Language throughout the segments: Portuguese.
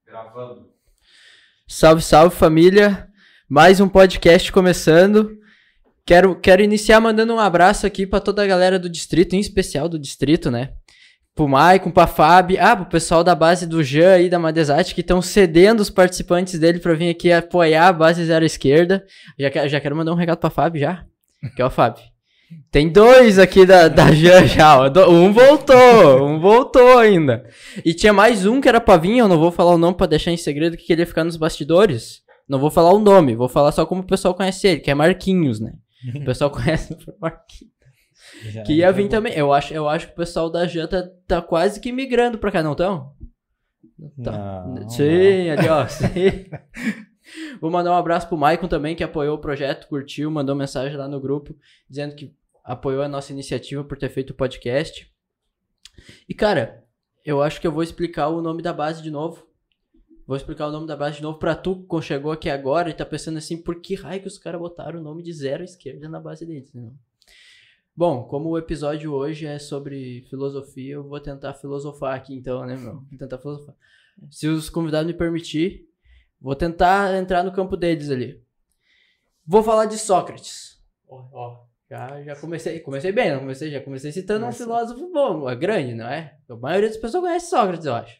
Gravando. Salve, salve família, mais um podcast começando. Quero iniciar mandando um abraço aqui pra toda a galera do distrito, em especial do distrito, né? Pro Maicon, pra Fábio, pro pessoal da base do Jean aí, da Madesat, que estão cedendo os participantes dele pra vir aqui apoiar a base Zero Esquerda. Já quero mandar um recado pra Fábio já, que é o Fábio. Tem dois aqui da Jean já, um voltou ainda. E tinha mais um que era pra vir, eu não vou falar o nome pra deixar em segredo, que queria ficar nos bastidores. Não vou falar o nome, vou falar só como o pessoal conhece ele, que é Marquinhos, né? O pessoal conhece por Marquinhos. Que ia vir também. Eu acho que o pessoal da Jean tá quase que migrando pra cá, não tão? Tá. Não, sim, ali ó. Sim. Vou mandar um abraço pro Maicon também, que apoiou o projeto, curtiu, mandou mensagem lá no grupo, dizendo que apoiou a nossa iniciativa por ter feito o podcast. E, cara, eu acho que eu vou explicar o nome da base de novo. Vou explicar o nome da base de novo pra tu, que chegou aqui agora e tá pensando assim, por que raio que os caras botaram o nome de Zero Esquerda na base deles, né? Bom, como o episódio hoje é sobre filosofia, eu vou tentar filosofar aqui então, né, meu? Vou tentar filosofar. Se os convidados me permitir, vou tentar entrar no campo deles ali. Vou falar de Sócrates. Já comecei bem, não comecei? Já comecei citando um filósofo bom, é grande, não é? A maioria das pessoas conhece Sócrates, eu acho.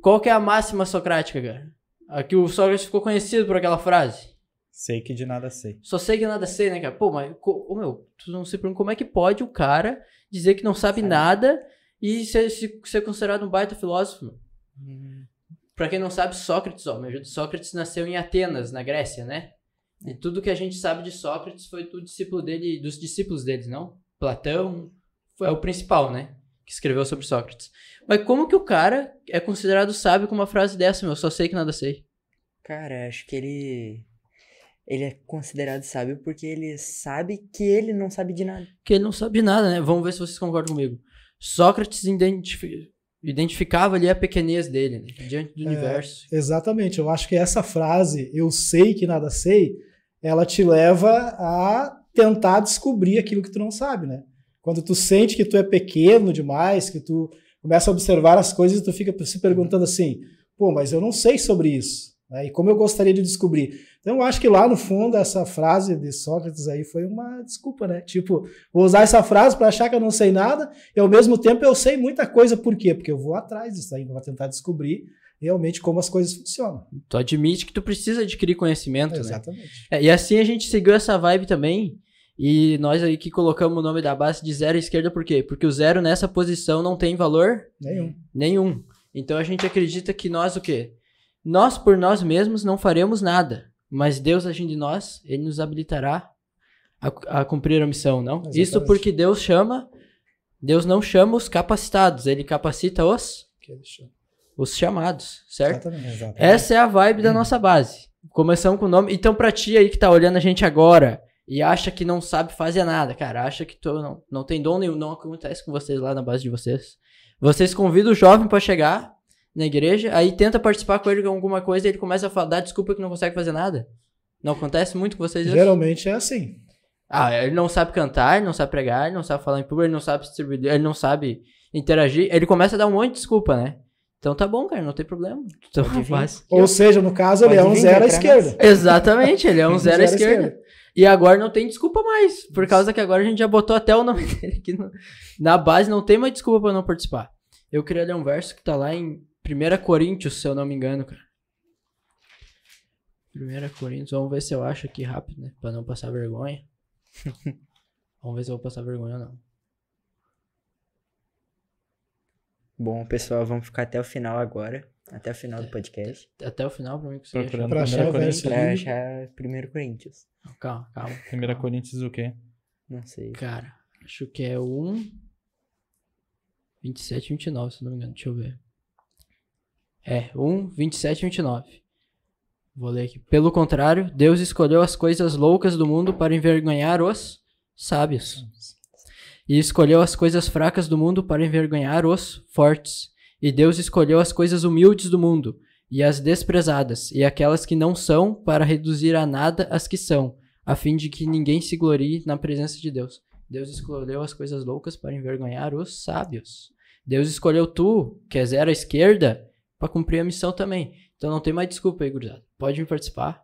Qual que é a máxima socrática, cara? Aqui o Sócrates ficou conhecido por aquela frase. Sei que de nada sei. Só sei que nada sei, né, cara? Pô, mas, tu não se pergunta como é que pode o cara dizer que não sabe nada e ser considerado um baita filósofo, meu? Pra quem não sabe, Sócrates, me ajuda. Sócrates nasceu em Atenas, na Grécia, né? E tudo que a gente sabe de Sócrates foi dos discípulos deles, não? Platão é o principal, né? Que escreveu sobre Sócrates. Mas como que o cara é considerado sábio com uma frase dessa, meu? Só sei que nada sei. Cara, acho que ele é considerado sábio porque ele sabe que ele não sabe de nada. Que ele não sabe de nada, né? Vamos ver se vocês concordam comigo. Sócrates identificava ali a pequenez dele, né? Diante do universo. Exatamente. Eu acho que essa frase, eu sei que nada sei, ela te leva a tentar descobrir aquilo que tu não sabe, né? Quando tu sente que tu é pequeno demais, que tu começa a observar as coisas e tu fica se perguntando assim, pô, mas eu não sei sobre isso, né? E como eu gostaria de descobrir. Então eu acho que lá no fundo essa frase de Sócrates aí foi uma desculpa, né? Tipo, vou usar essa frase para achar que eu não sei nada e ao mesmo tempo eu sei muita coisa. Por quê? Porque eu vou atrás disso aí, vou tentar descobrir realmente como as coisas funcionam. Tu admite que tu precisa adquirir conhecimento, Exatamente. né? E assim a gente seguiu essa vibe também. E nós aí que colocamos o nome da base de Zero Esquerda, por quê? Porque o zero nessa posição não tem valor nenhum. Então a gente acredita que nós o quê? Nós por nós mesmos não faremos nada, mas Deus agindo em nós, Ele nos habilitará a cumprir a missão, não? Exatamente. Isso porque Deus não chama os capacitados, Ele capacita os chamados, certo? Exatamente. Essa é a vibe da nossa base. Começamos com o nome. Então pra ti aí que tá olhando a gente agora e acha que não sabe fazer nada, cara, acha que tu não tem dom nenhum, não acontece com vocês lá na base de vocês. Vocês convidam o jovem pra chegar na igreja, aí tenta participar com ele com alguma coisa e ele começa a dar desculpa que não consegue fazer nada. Não acontece muito com vocês? Geralmente é assim. Ele não sabe cantar, ele não sabe pregar, ele não sabe falar em público, ele não sabe distribuir, ele não sabe interagir, ele começa a dar um monte de desculpa, né? Então tá bom, cara, não tem problema. Então faz. Ou seja, no caso, ele é um zero à esquerda. Exatamente, ele é um zero à esquerda. E agora não tem desculpa mais, por causa que agora a gente já botou até o nome dele aqui na base, não tem mais desculpa pra não participar. Eu queria ler um verso que tá lá em 1 Coríntios, se eu não me engano, cara. 1 Coríntios, vamos ver se eu acho aqui rápido, né, pra não passar vergonha. Vamos ver se eu vou passar vergonha ou não. Bom, pessoal, vamos ficar até o final agora. Até o final do podcast. Até o final, pra mim, que você Procurando Pra achar o verso Pra ali. achar 1 Coríntios. Calma. 1 Coríntios o quê? Não sei. Cara, acho que é 27 e 29, se não me engano. Deixa eu ver. 27 e 29. Vou ler aqui. Pelo contrário, Deus escolheu as coisas loucas do mundo para envergonhar os sábios. E escolheu as coisas fracas do mundo para envergonhar os fortes. E Deus escolheu as coisas humildes do mundo, e as desprezadas, e aquelas que não são, para reduzir a nada as que são, a fim de que ninguém se glorie na presença de Deus. Deus escolheu as coisas loucas para envergonhar os sábios. Deus escolheu tu, que é zero à esquerda, pra cumprir a missão também. Então não tem mais desculpa aí, gurizada. Pode vir participar,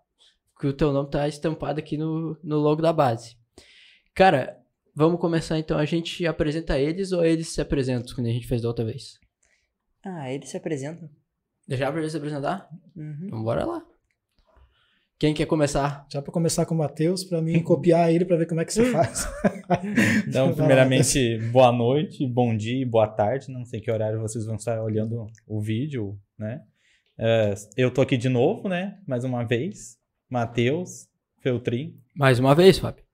que o teu nome tá estampado aqui no logo da base. Cara, vamos começar então. A gente apresenta eles ou eles se apresentam, como a gente fez da outra vez? Eles se apresentam. Já pra eles se apresentar? Uhum. Então bora lá. Quem quer começar? Já para começar com o Matheus, para mim copiar ele para ver como é que se faz. Então, primeiramente, boa noite, bom dia e boa tarde. Não sei que horário vocês vão estar olhando o vídeo, né? Eu tô aqui de novo, né? Mais uma vez. Matheus, Feltrin. Mais uma vez, Fábio.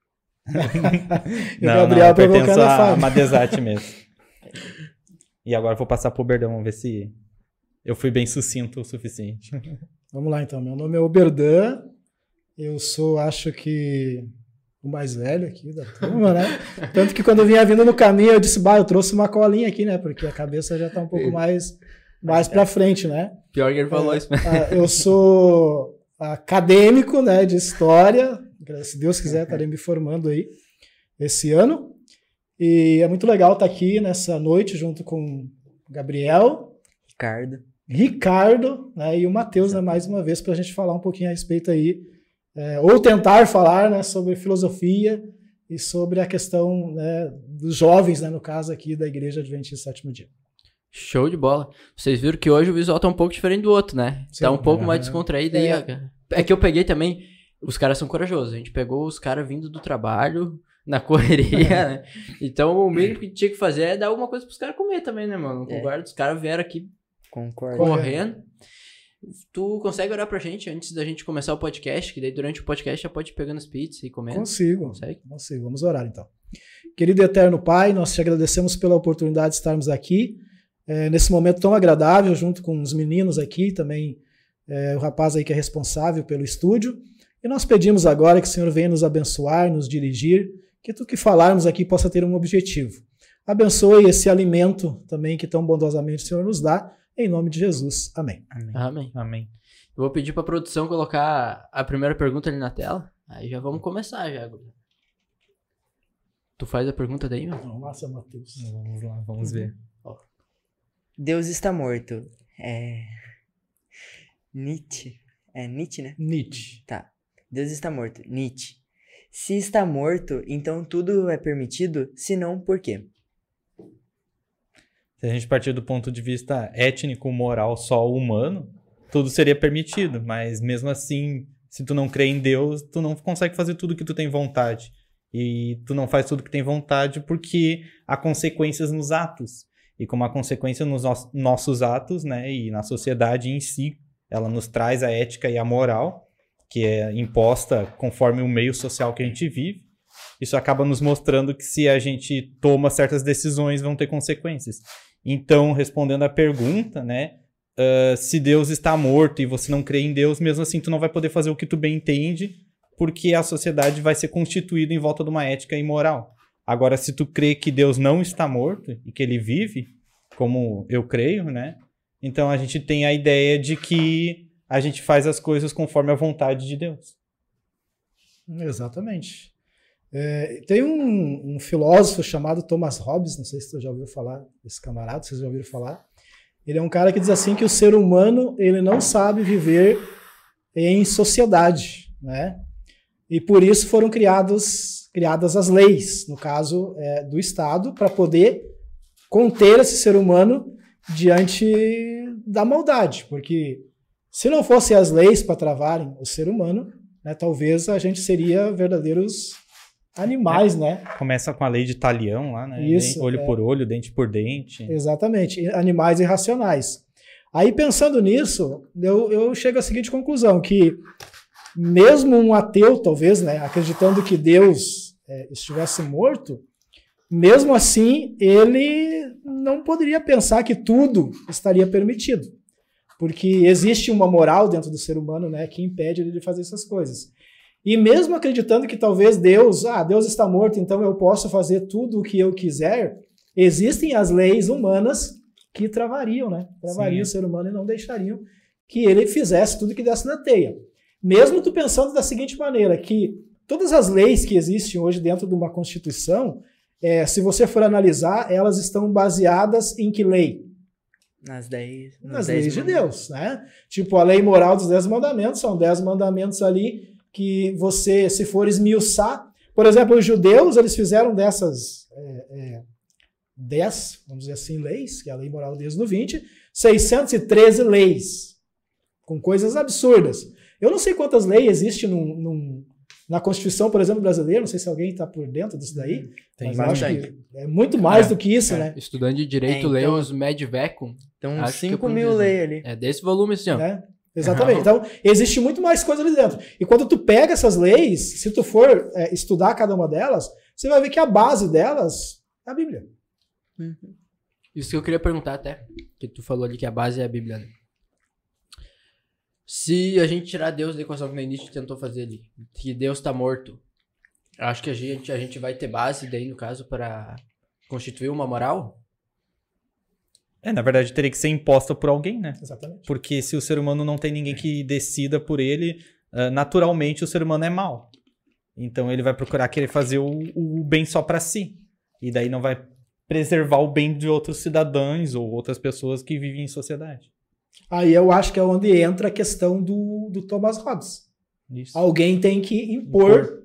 E o Gabriel pertence provocando a a Fábio. Madesati mesmo. E agora eu vou passar pro Berdão, vamos ver se eu fui bem sucinto o suficiente. Vamos lá então, meu nome é Oberdan, eu sou, acho que, o mais velho aqui da turma, né? Tanto que quando eu vinha vindo no caminho eu disse, eu trouxe uma colinha aqui, né? Porque a cabeça já tá um pouco mais pra frente, né? Pior que ele falou isso. Eu sou acadêmico, né, de história, se Deus quiser estarei me formando aí esse ano. E é muito legal estar aqui nessa noite junto com o Gabriel, Ricardo, né, e o Matheus, né, mais uma vez, para a gente falar um pouquinho a respeito aí, ou tentar falar, né, sobre filosofia e sobre a questão, né, dos jovens, né, no caso aqui da Igreja Adventista Sétimo Dia. Show de bola. Vocês viram que hoje o visual tá um pouco diferente do outro, né? Sim, tá um pouco mais descontraído aí. É que eu peguei também, os caras são corajosos, a gente pegou os caras vindo do trabalho, na correria, né? Então o mínimo que tinha que fazer é dar alguma coisa pros caras comer também, né, mano? Concordo, os caras vieram aqui correndo. Tu consegue orar pra gente antes da gente começar o podcast? Que daí durante o podcast já pode ir pegando as pizzas e comendo. Consigo. Consegue? Consigo. Vamos orar então. Querido e eterno Pai, nós te agradecemos pela oportunidade de estarmos aqui, nesse momento tão agradável, junto com os meninos aqui, também o rapaz aí que é responsável pelo estúdio. E nós pedimos agora que o Senhor venha nos abençoar, nos dirigir, que tudo que falarmos aqui possa ter um objetivo. Abençoe esse alimento também que tão bondosamente o Senhor nos dá, em nome de Jesus. Amém. Amém. Eu vou pedir pra produção colocar a primeira pergunta ali na tela. Aí já vamos começar já. Tu faz a pergunta daí, meu? Não, massa, Matheus. Vamos lá, vamos ver. Deus está morto. Nietzsche. É Nietzsche, né? Nietzsche. Tá. Deus está morto. Nietzsche. Se está morto, então tudo é permitido? Se não, por quê? Se a gente partir do ponto de vista étnico, moral, só humano, tudo seria permitido. Mas mesmo assim, se tu não crê em Deus, tu não consegue fazer tudo que tu tem vontade. E tu não faz tudo que tem vontade porque há consequências nos atos. E como há consequência nos nossos atos, né, e na sociedade em si, ela nos traz a ética e a moral, que é imposta conforme o meio social que a gente vive. Isso acaba nos mostrando que se a gente toma certas decisões, vão ter consequências. Então, respondendo à pergunta, né, se Deus está morto e você não crê em Deus, mesmo assim tu não vai poder fazer o que tu bem entende, porque a sociedade vai ser constituída em volta de uma ética e moral. Agora, se tu crê que Deus não está morto e que ele vive, como eu creio, né, então a gente tem a ideia de que a gente faz as coisas conforme a vontade de Deus. Exatamente. Tem um filósofo chamado Thomas Hobbes, não sei se você já ouviu falar desse camarada, vocês já ouviram falar. Ele é um cara que diz assim que o ser humano ele não sabe viver em sociedade, né? E por isso foram criadas as leis, no caso do Estado, para poder conter esse ser humano diante da maldade, porque se não fossem as leis para travarem o ser humano, né, talvez a gente seria verdadeiros animais, né? Começa com a lei de Talião lá, né? Isso, olho por olho, dente por dente. Exatamente, animais irracionais. Aí pensando nisso, eu chego à seguinte conclusão, que mesmo um ateu, talvez, né, acreditando que Deus estivesse morto, mesmo assim ele não poderia pensar que tudo estaria permitido. Porque existe uma moral dentro do ser humano, né, que impede ele de fazer essas coisas. E mesmo acreditando que talvez Deus está morto, então eu posso fazer tudo o que eu quiser, existem as leis humanas que travariam, né? Travariam o ser humano e não deixariam que ele fizesse tudo que desse na teia. Mesmo tu pensando da seguinte maneira, que todas as leis que existem hoje dentro de uma Constituição, se você for analisar, elas estão baseadas em que lei? Nas 10. nas leis de Deus, né? Tipo, a lei moral dos 10 mandamentos, são 10 mandamentos ali que você, se for esmiuçar, por exemplo, os judeus, eles fizeram dessas 10, vamos dizer assim, leis, que é a lei moral desde o 20, 613 leis, com coisas absurdas. Eu não sei quantas leis existem na Constituição, por exemplo, brasileira, não sei se alguém está por dentro disso daí, Tem mas eu acho que é muito mais do que isso, né? Estudante de Direito então, lê os Medvecum. Então, Acho que 5 eu mil podia leis ali. É desse volume, assim, ó. Né? Exatamente. Então, existe muito mais coisa ali dentro. E quando tu pega essas leis, se tu for estudar cada uma delas, você vai ver que a base delas é a Bíblia. Isso que eu queria perguntar até, que tu falou ali que a base é a Bíblia, né? Se a gente tirar Deus da equação que o Nietzsche tentou fazer ali, que Deus tá morto, acho que a gente vai ter base daí, no caso, para constituir uma moral? Na verdade, teria que ser imposta por alguém, né? Exatamente. Porque se o ser humano não tem ninguém que decida por ele, naturalmente o ser humano é mau. Então ele vai procurar querer fazer o bem só pra si. E daí não vai preservar o bem de outros cidadãos ou outras pessoas que vivem em sociedade. Aí eu acho que é onde entra a questão do Thomas Hobbes. Isso. Alguém tem que impor,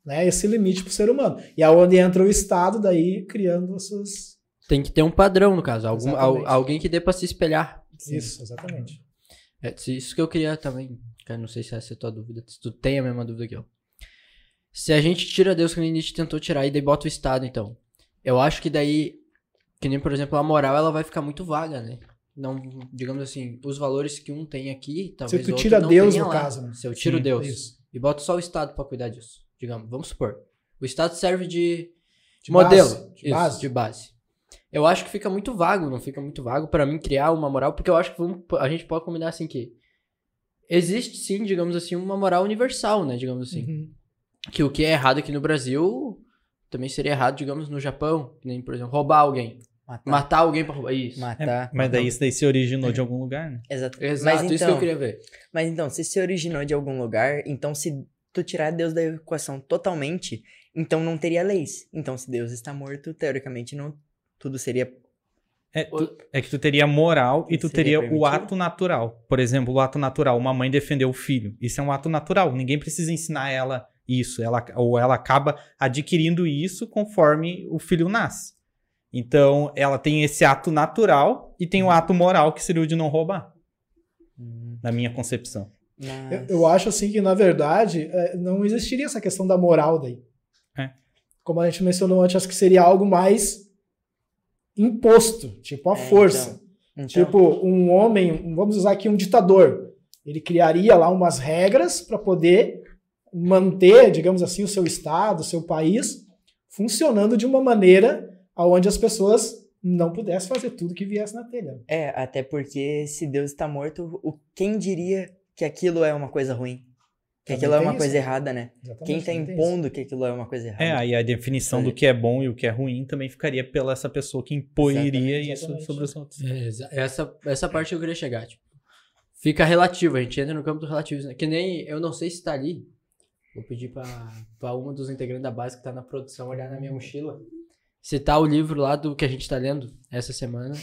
né, esse limite pro ser humano. E é onde entra o Estado daí criando as suas... Tem que ter um padrão, no caso. Exatamente. Alguém que dê pra se espelhar. Isso, exatamente. Isso que eu queria também. Cara, não sei se essa é a tua dúvida. Se tu tem a mesma dúvida que eu. Se a gente tira Deus que o Nietzsche tentou tirar e daí bota o Estado, então. Eu acho que daí, que nem, por exemplo, a moral, ela vai ficar muito vaga, né? Não, digamos assim, os valores que um tem aqui, talvez Se tu outro tira não Deus, tenha no lá. caso, né? Se eu tiro Sim, Deus isso. e boto só o Estado pra cuidar disso, digamos, vamos supor. O Estado serve de De modelo. base, de Isso, base. de base. Eu acho que fica muito vago, não fica muito vago pra mim criar uma moral, porque eu acho que a gente pode combinar assim que existe sim, digamos assim, uma moral universal, né, digamos assim. Uhum. Que o que é errado aqui no Brasil também seria errado, digamos, no Japão, que nem, por exemplo, roubar alguém. Matar alguém pra roubar. Isso. Matar. Mas daí isso daí se originou de algum lugar, né? Exato. Exato, Mas isso que eu queria ver. Mas então, se originou de algum lugar, então se tu tirar Deus da equação totalmente, então não teria leis. Então se Deus está morto, teoricamente não tudo seria... É que tu teria moral e tu Seria teria o permitido? ato natural. Por exemplo, o ato natural, uma mãe defender o filho. Isso é um ato natural. Ninguém precisa ensinar ela isso. Ela acaba adquirindo isso conforme o filho nasce. Então, ela tem esse ato natural e tem o ato moral, que seria o de não roubar. Na minha concepção. Eu acho assim que, na verdade, não existiria essa questão da moral daí. Como a gente mencionou antes, acho que seria algo mais imposto, tipo a força. Então, Tipo, um homem, vamos usar aqui um ditador, ele criaria lá umas regras para poder manter, digamos assim, o seu estado, o seu país funcionando de uma maneira onde as pessoas não pudessem fazer tudo que viesse na telha. até porque se Deus está morto, quem diria que aquilo é uma coisa ruim? Que Também aquilo é tem uma isso, coisa né? errada, né? Exatamente, Quem tá também tem impondo que aquilo é uma coisa errada? Aí a definição do que é bom e o que é ruim também ficaria pela essa pessoa que impoiria isso Exatamente. sobre os outros. Essa parte que eu queria chegar, tipo. Fica relativo, a gente entra no campo do relativismo. Que nem, eu não sei se tá ali. Vou pedir pra um dos integrantes da base que tá na produção olhar na minha mochila. Se tá o livro lá do que a gente tá lendo essa semana,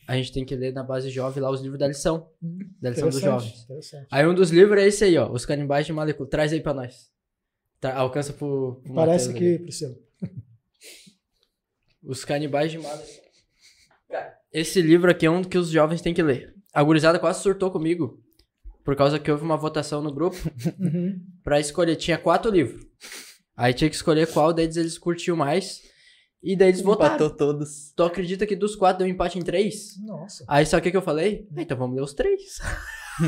a gente tem que ler na base jovem lá os livros da lição. Da lição dos jovens. Interessante. Aí um dos livros é esse aí, ó. Os Canibais de Malecu. Traz aí pra nós. Alcança pro Parece Matheus que, ali. Priscila. Os Canibais de Malecu. Cara, esse livro aqui é um que os jovens têm que ler. A gurizada quase surtou comigo. Por causa que houve uma votação no grupo. Pra escolher. Tinha 4 livros. Aí tinha que escolher qual deles eles curtiam mais. E daí eles votaram. Empatou todos. Tu acredita que dos 4 deu empate em 3? Nossa, Aí sabe o que eu falei? Então vamos ler os 3.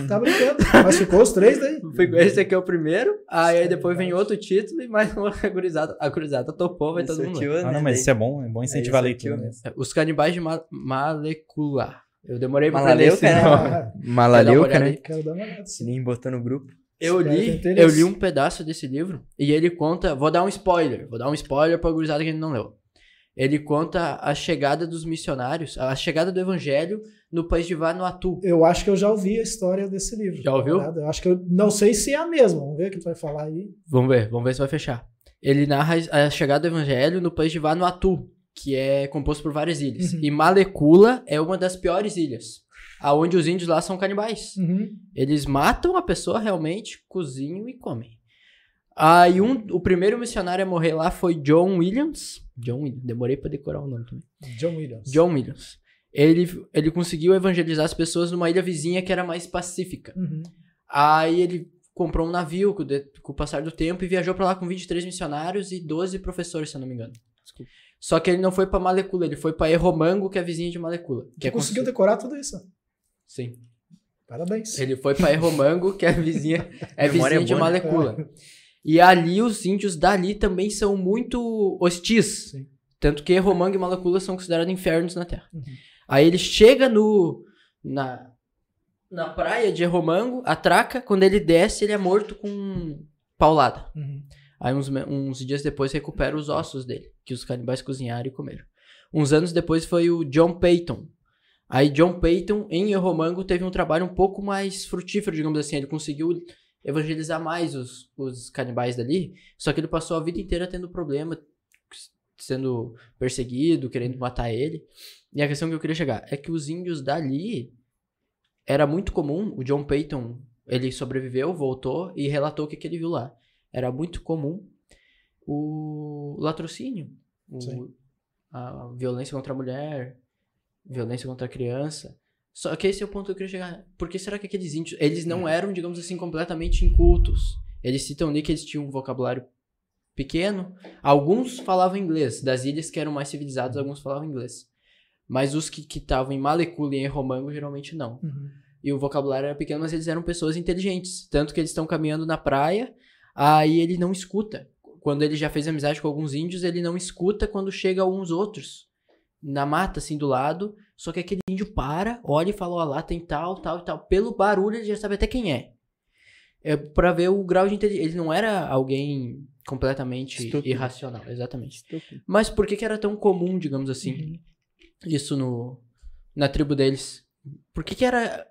tá brincando. Mas ficou os 3 daí? Esse aqui é o primeiro. Aí depois vem outro título e mais uma gurizada. A gurizada topou, vai todo mundo ler. Não, mas isso é bom incentivar a leitura. Né? Os Canibais de Malecula. Eu demorei pra Malaleuca, aprender esse né? nome. Ah, Quer dar uma Malaleuca, olhada né? aí? quero dar uma olhada. Sim. Nem botou no grupo. Eu Espero li ter interesse. um pedaço desse livro e ele conta. Vou dar um spoiler pra gurizada que ainda não leu. Ele conta a chegada dos missionários, a chegada do evangelho no país de Vanuatu. Eu acho que eu já ouvi a história desse livro. Já ouviu? Eu acho que eu não sei se é a mesma. Vamos ver o que tu vai falar aí. Vamos ver se vai fechar. Ele narra a chegada do evangelho no país de Vanuatu, que é composto por várias ilhas. E Malecula é uma das piores ilhas, aonde os índios lá são canibais. Eles matam a pessoa realmente, cozinham e comem. Aí o primeiro missionário a morrer lá foi John Williams. Demorei pra decorar o nome também. John Williams. Ele conseguiu evangelizar as pessoas numa ilha vizinha que era mais pacífica. Aí ele comprou um navio com o passar do tempo e viajou pra lá com 23 missionários e 12 professores, se eu não me engano. Desculpa. Só que ele não foi pra Malecula, ele foi pra Erromango, que é a vizinha de Malecula. Que conseguiu decorar tudo isso. Sim. Parabéns. Ele foi pra Erromango, que é a vizinha, vizinha de boa, né? Malecula. E ali, os índios dali também são muito hostis. Sim. Tanto que Erromango e Malecula são considerados infernos na Terra. Aí ele chega na praia de Erromango, atraca, quando ele desce, ele é morto com paulada. Aí uns dias depois recupera os ossos dele, que os canibais cozinharam e comeram. Uns anos depois foi o John Peyton. Aí John Peyton, em Erromango, teve um trabalho um pouco mais frutífero, digamos assim. Ele conseguiu evangelizar mais os canibais dali, só que ele passou a vida inteira tendo problema, sendo perseguido, querendo matar ele. E a questão que eu queria chegar é que os índios dali era muito comum. O John Peyton, ele sobreviveu, voltou e relatou o que ele viu lá. Era muito comum o latrocínio, a violência contra a mulher, violência contra a criança. Só que esse é o ponto que eu queria chegar. Por que será que aqueles índios, eles não eram, digamos assim, completamente incultos? Eles citam ali que eles tinham um vocabulário pequeno. Alguns falavam inglês. Das ilhas que eram mais civilizadas, alguns falavam inglês. Mas os que estavam em Malecula e em Erromango, geralmente não. E o vocabulário era pequeno, mas eles eram pessoas inteligentes. Tanto que eles estão caminhando na praia, aí ele não escuta. Quando ele já fez amizade com alguns índios, ele não escuta quando chega alguns outros. Na mata, assim, do lado. Só que aquele índio para, olha e fala, ó, lá tem tal, tal e tal. Pelo barulho, ele já sabe até quem é. É pra ver o grau de inteligência. Ele não era alguém completamente irracional, exatamente. Mas por que era tão comum, digamos assim, isso na tribo deles? Por que era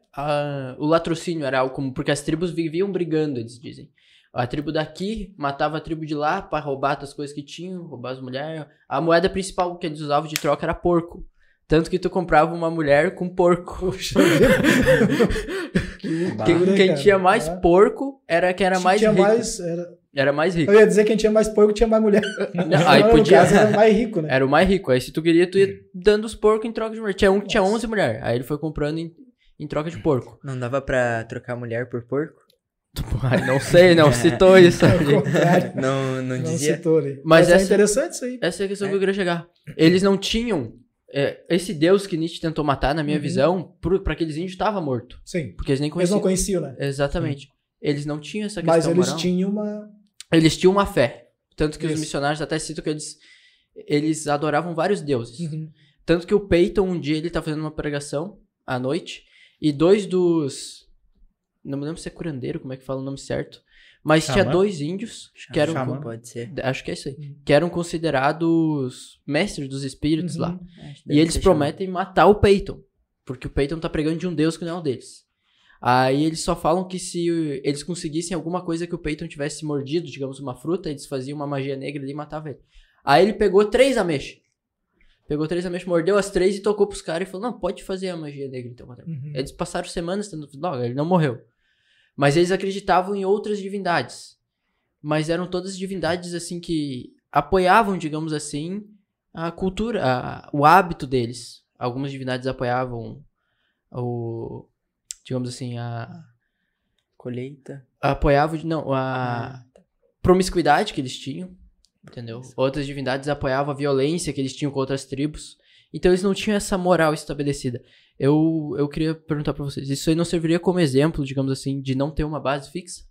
o latrocínio era algo comum? Porque as tribos viviam brigando, eles dizem. A tribo daqui matava a tribo de lá pra roubar as coisas que tinham, roubar as mulheres. A moeda principal que eles usavam de troca era porco. Tanto que tu comprava uma mulher com porco. Quem tinha mais porco era quem era mais rico. Era mais rico. Eu ia dizer que quem tinha mais porco tinha mais mulher. Não, aí podia. No caso, era mais rico, né? Era o mais rico. Aí se tu queria, tu ia dando os porcos em troca de mulher. Tinha um que tinha 11 mulheres. Aí ele foi comprando em troca de porco. Não dava pra trocar mulher por porco? Ai, não sei, não citou isso. Não dizia. Citou ali. Mas é interessante isso aí. Essa é a questão que eu queria chegar. Eles não tinham. Esse Deus que Nietzsche tentou matar, na minha visão, pra aqueles índios estava morto. Sim. Porque eles nem Eles conheciam. não conheciam, né? Exatamente. Eles não tinham essa questão Mas eles moral. tinham uma... Eles tinham uma fé. Tanto que os Isso. missionários até citam que eles adoravam vários deuses. Tanto que o Peyton, um dia, ele tá fazendo uma pregação à noite, e 2 dos... Não me lembro se é curandeiro, como é que fala o nome certo. Mas tinha 2 índios que eram... Xamã, pode ser. Acho que é isso aí. Que eram considerados mestres dos espíritos lá. E Deve eles ser prometem matar o Peyton. Porque o Peyton tá pregando de um deus que não é o deles. Aí eles só falam que se eles conseguissem alguma coisa que o Peyton tivesse mordido, digamos uma fruta, eles faziam uma magia negra ali e matavam ele. Aí ele pegou 3 ameixas. Mordeu as 3 e tocou pros caras e falou, não, pode fazer a magia negra então. Eles passaram semanas tendo... Não, ele não morreu. Mas eles acreditavam em outras divindades. Mas eram todas divindades, assim, que apoiavam, digamos assim, a cultura, o hábito deles. Algumas divindades apoiavam digamos assim, a colheita. Apoiavam, não, a promiscuidade que eles tinham, entendeu? Outras divindades apoiavam a violência que eles tinham com outras tribos. Então eles não tinham essa moral estabelecida. Eu queria perguntar pra vocês, isso aí não serviria como exemplo, digamos assim, de não ter uma base fixa?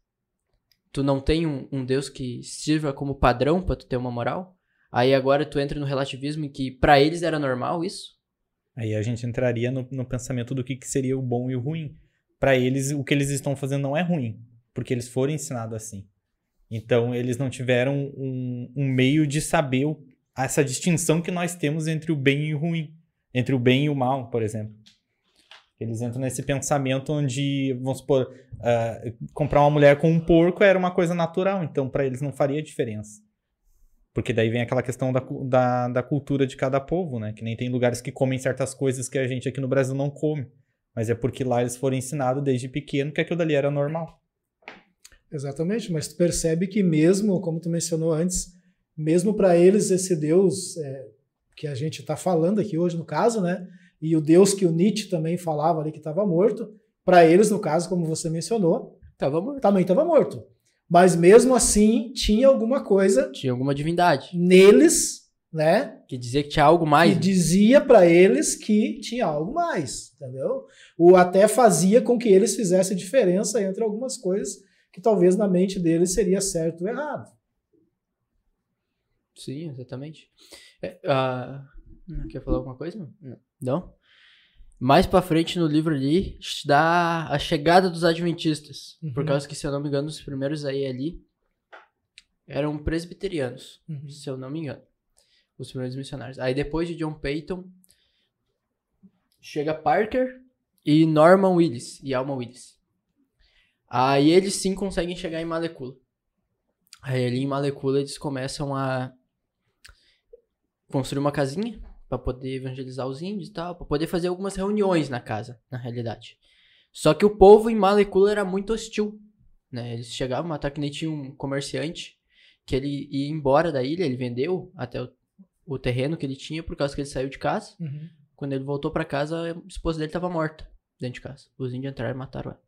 Tu não tem um Deus que sirva como padrão pra tu ter uma moral? Aí agora tu entra no relativismo em que pra eles era normal isso? Aí a gente entraria no pensamento do que seria o bom e o ruim. Pra eles, o que eles estão fazendo não é ruim, porque eles foram ensinados assim. Então eles não tiveram um meio de saber essa distinção que nós temos entre o bem e o ruim. Entre o bem e o mal, por exemplo. Eles entram nesse pensamento onde, vamos supor, comprar uma mulher com um porco era uma coisa natural, então para eles não faria diferença. Porque daí vem aquela questão da cultura de cada povo, né? Que nem tem lugares que comem certas coisas que a gente aqui no Brasil não come. Mas é porque lá eles foram ensinados desde pequeno que aquilo dali era normal. Exatamente, mas tu percebe que mesmo, como tu mencionou antes, mesmo para eles esse Deus que a gente está falando aqui hoje no caso, né? E o Deus que o Nietzsche também falava ali que estava morto, para eles, no caso, como você mencionou, também estava morto. Mas mesmo assim, tinha alguma coisa... Tinha alguma divindade. Neles, né? Que dizia que tinha algo mais. Que dizia para eles que tinha algo mais, entendeu? Ou até fazia com que eles fizessem diferença entre algumas coisas que talvez na mente deles seria certo ou errado. Sim, exatamente. Quer falar alguma coisa? Não? Mais pra frente no livro ali, dá a chegada dos adventistas. Por causa que, se eu não me engano, os primeiros aí ali eram presbiterianos, se eu não me engano. Os primeiros missionários. Aí depois de John Peyton, chega Parker e Norman Willis e Alma Willis. Aí eles sim conseguem chegar em Malekula. Aí ali em Malekula eles começam a construir uma casinha para poder evangelizar os índios e tal, para poder fazer algumas reuniões na casa, na realidade. Só que o povo em Malekula era muito hostil, né? Eles chegavam, até que nem tinha um comerciante que ele ia embora da ilha, ele vendeu até o terreno que ele tinha por causa que ele saiu de casa. Quando ele voltou para casa, a esposa dele estava morta dentro de casa. Os índios entraram e mataram ela.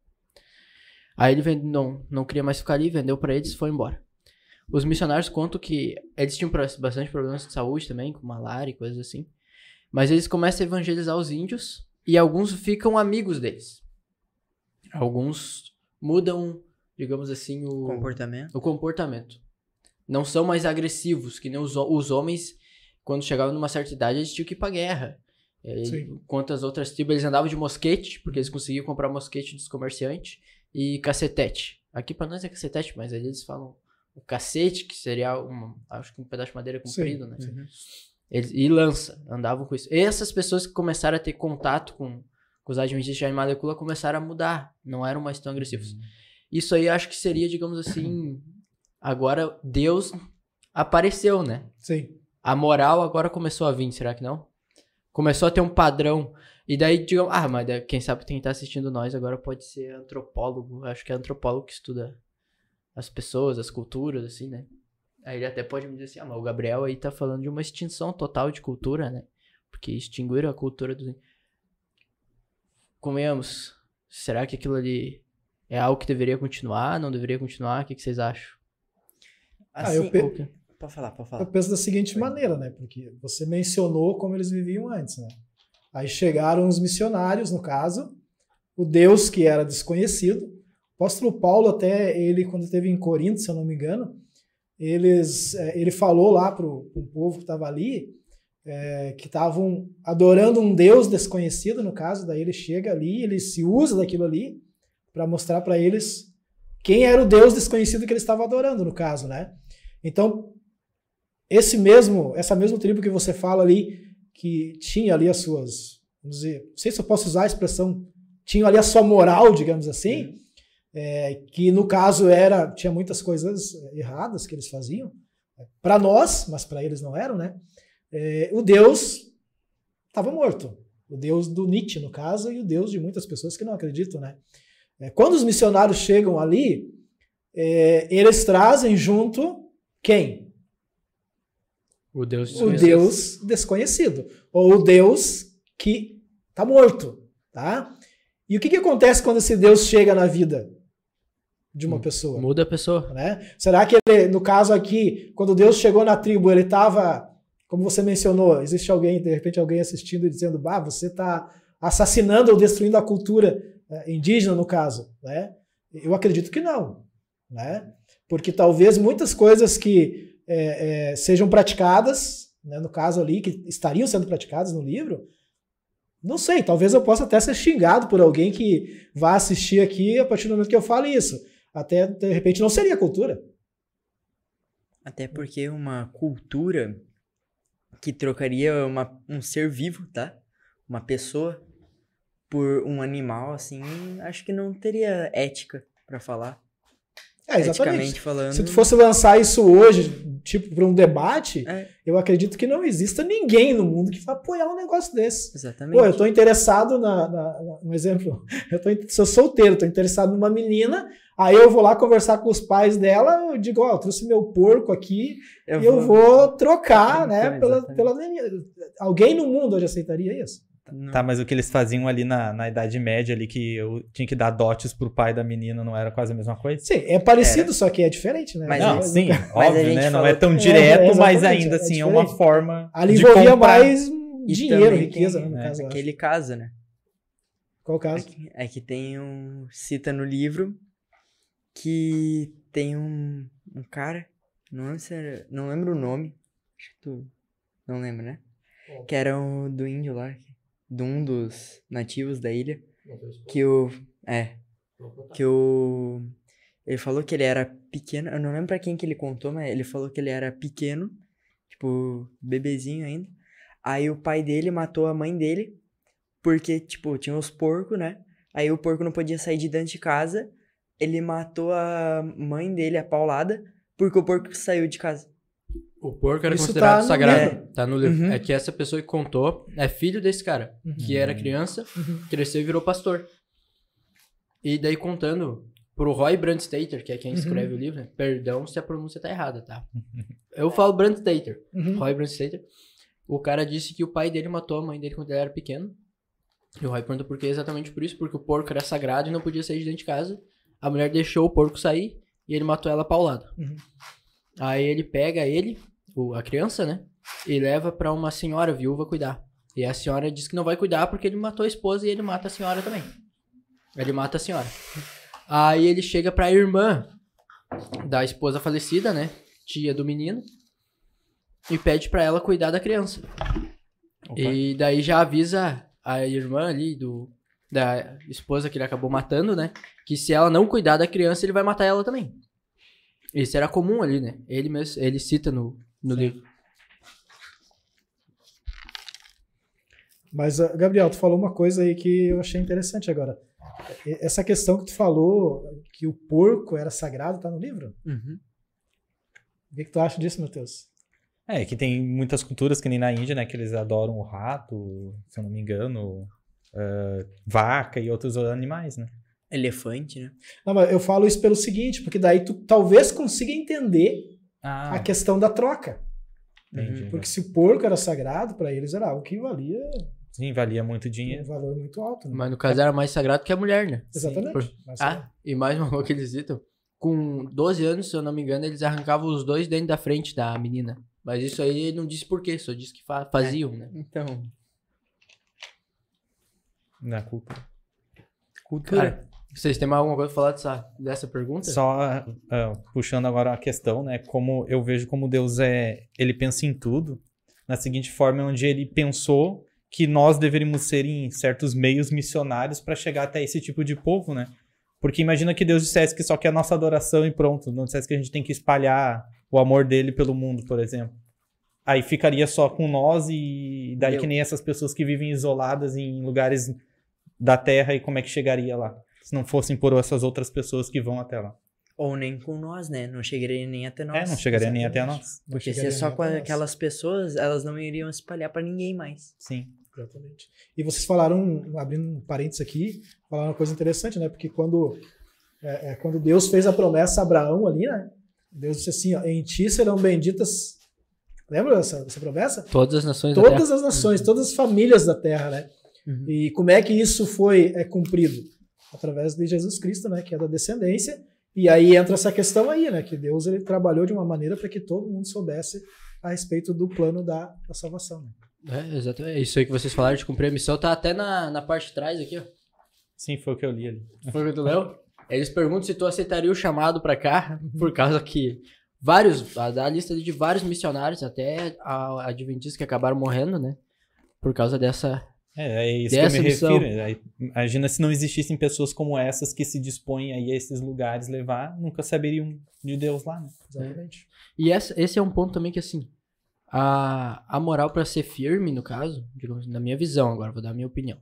Aí ele não queria mais ficar ali, vendeu para eles e foi embora. Os missionários contam que eles tinham bastante problemas de saúde também, com malária e coisas assim. Mas eles começam a evangelizar os índios e alguns ficam amigos deles. Alguns mudam, digamos assim, o comportamento. Não são mais agressivos, que nem os homens, quando chegavam numa certa idade, eles tinham que ir pra guerra. Enquanto as outras tribos, eles andavam de mosquete, porque eles conseguiam comprar mosquete dos comerciantes, e cacetete. Aqui pra nós é cacetete, mas ali eles falam o cacete, que seria acho que um pedaço de madeira comprido, né? E lança, andavam com isso. E essas pessoas que começaram a ter contato com os adventistas já em Malekula começaram a mudar, não eram mais tão agressivos. Isso aí acho que seria, digamos assim, agora Deus apareceu, né? Sim. A moral agora começou a vir, será que não? Começou a ter um padrão. E daí, digamos, mas quem sabe quem tá assistindo nós agora pode ser antropólogo. Acho que é antropólogo que estuda as pessoas, as culturas, assim, né? Aí ele até pode me dizer assim, mas o Gabriel aí tá falando de uma extinção total de cultura, né? Porque extinguiram a cultura dos... Convenhamos, será que aquilo ali é algo que deveria continuar, não deveria continuar? O que vocês acham? Assim, Pode falar. Eu penso da seguinte maneira, né? Porque você mencionou como eles viviam antes, né? Aí chegaram os missionários, no caso, o Deus que era desconhecido. O apóstolo Paulo, até ele, quando esteve em Corinto, se eu não me engano, ele falou lá para o povo que estava ali, que estavam adorando um Deus desconhecido, no caso, daí ele chega ali, ele se usa daquilo ali para mostrar para eles quem era o Deus desconhecido que ele estava adorando, no caso, né? Então, essa mesma tribo que você fala ali, que tinha ali as suas, vamos dizer, não sei se eu posso usar a expressão, tinha ali a sua moral, digamos assim, que no caso tinha muitas coisas erradas que eles faziam, para nós, mas para eles não eram, né? O Deus estava morto. O Deus do Nietzsche, no caso, e o Deus de muitas pessoas que não acreditam, né? Quando os missionários chegam ali, eles trazem junto quem? O Deus desconhecido. Ou o Deus que está morto, tá? E o que acontece quando esse Deus chega na vida de uma pessoa? Muda a pessoa. Né? Será que ele, no caso aqui, quando Deus chegou na tribo, ele estava, como você mencionou, existe alguém, de repente alguém assistindo e dizendo, você está assassinando ou destruindo a cultura indígena, no caso, né? Eu acredito que não, né? Porque talvez muitas coisas que sejam praticadas, né, no caso ali, que estariam sendo praticadas no livro, não sei, talvez eu possa até ser xingado por alguém que vá assistir aqui a partir do momento que eu falo isso. Até, de repente, não seria cultura. Até porque uma cultura que trocaria um ser vivo, tá? Uma pessoa por um animal, assim, acho que não teria ética pra falar. Exatamente. eticamente falando. Se tu fosse lançar isso hoje, tipo, para um debate, É. eu acredito que não exista ninguém no mundo que vai apoiar um negócio desse. Exatamente. Pô, eu tô interessado um exemplo, sou solteiro, tô interessado numa menina, aí eu vou lá conversar com os pais dela, eu digo, eu trouxe meu porco aqui e eu vou trocar, né, Então, pela menina. Alguém no mundo hoje aceitaria isso? Não. Tá, mas o que eles faziam ali na Idade Média, ali, que eu tinha que dar dotes pro pai da menina, não era quase a mesma coisa? Sim, é parecido, só que é diferente, né? Mas Não, sim, mas a óbvio, gente né? Não falou- é tão direto, mas exatamente, ainda é assim é diferente. uma forma Ali de envolvia comprar. mais E dinheiro, também riqueza, tem- né, no caso. eu acho. Aquele caso, né? Qual o caso? É que tem cita no livro que tem um cara, não lembro o nome, acho que tu não lembra, né? Que era o do índio lá, de um dos nativos da ilha, ele falou que ele era pequeno, eu não lembro pra quem que ele contou, mas ele falou que ele era pequeno, tipo, bebezinho ainda. Aí o pai dele matou a mãe dele, porque, tipo, tinha os porcos, né? Aí o porco não podia sair de dentro de casa, ele matou a mãe dele, a paulada, porque o porco saiu de casa. O porco era Isso considerado tá no sagrado. livro. Tá no livro. Uhum. É que essa pessoa que contou é filho desse cara, que era criança, cresceu e virou pastor. E daí contando pro Roy Brandstater, que é quem escreve o livro, né? Perdão se a pronúncia tá errada, tá? Eu falo Brandstater. Roy Brandstater. O cara disse que o pai dele matou a mãe dele quando ele era pequeno. E o Roy pergunta por quê, exatamente por isso, porque o porco era sagrado e não podia sair de dentro de casa. A mulher deixou o porco sair e ele matou ela paulada. Aí ele pega a criança, né? E leva pra uma senhora viúva cuidar. E a senhora diz que não vai cuidar porque ele matou a esposa e ele mata a senhora também. Ele mata a senhora. Aí ele chega pra irmã da esposa falecida, né? Tia do menino. E pede pra ela cuidar da criança. Opa. E daí já avisa a irmã ali da esposa que ele acabou matando, né? Que se ela não cuidar da criança, ele vai matar ela também. Isso era comum ali, né? Ele cita no livro. Mas, Gabriel, tu falou uma coisa aí que eu achei interessante agora. Essa questão que tu falou, que o porco era sagrado, tá no livro? O que tu acha disso, Matheus? É, que tem muitas culturas, que nem na Índia, né? Que eles adoram o rato, se eu não me engano, vaca e outros animais, né? Elefante, né? Não, mas eu falo isso pelo seguinte, porque daí tu talvez consiga entender a questão da troca. Entendi. Porque se o porco era sagrado, para eles era algo que valia Sim, valia muito um dinheiro. valor muito alto. Né? Mas no caso era mais sagrado que a mulher, né? Exatamente. Mas, E mais uma coisa que eles citam. Com 12 anos, se eu não me engano, eles arrancavam os dois dentes da frente da menina. Mas isso aí não disse por quê, só disse que faziam, né? Então, Na cultura. Cara, vocês têm mais alguma coisa pra falar dessa pergunta? Só puxando agora a questão, né? Como eu vejo como Deus ele pensa em tudo, na seguinte forma, onde ele pensou que nós deveríamos ser em certos meios missionários para chegar até esse tipo de povo, né? Porque imagina que Deus dissesse que só quer a nossa adoração e pronto, não dissesse que a gente tem que espalhar o amor dele pelo mundo, por exemplo. Aí ficaria só com nós e daí que nem essas pessoas que vivem isoladas em lugares da terra, e como é que chegaria lá? Se não fossem por essas outras pessoas que vão até lá. ou nem com nós, né? Não chegaria nem até nós. Não chegaria nem até nós. Porque se é só com aquelas pessoas, elas não iriam espalhar pra ninguém mais. Sim. Exatamente. E vocês falaram, abrindo um parênteses aqui, falaram uma coisa interessante, né? Porque quando Deus fez a promessa a Abraão ali, né? Deus disse assim, ó, em ti serão benditas. Lembra dessa promessa? Todas as nações da terra. Todas as nações, todas as famílias da terra, né? E como é que isso foi cumprido? Através de Jesus Cristo, né? Que é da descendência. E aí entra essa questão aí, né? Que Deus ele trabalhou de uma maneira para que todo mundo soubesse a respeito do plano da salvação. Né? Exatamente. Isso aí que vocês falaram de cumprir a missão tá até na parte de trás aqui, ó. Sim, foi o que eu li ali. Foi o que tu leu? Eles perguntam se tu aceitaria o chamado pra cá, por causa que a lista de vários missionários, até adventistas que acabaram morrendo, né? Por causa dessa... É isso dessa que eu me missão. refiro. Aí, imagina se não existissem pessoas como essas que se dispõem aí a esses lugares levar, nunca saberiam de Deus lá, né? Exatamente. E esse é um ponto também que, assim, a moral pra ser firme, no caso, digamos, na minha visão agora, vou dar a minha opinião.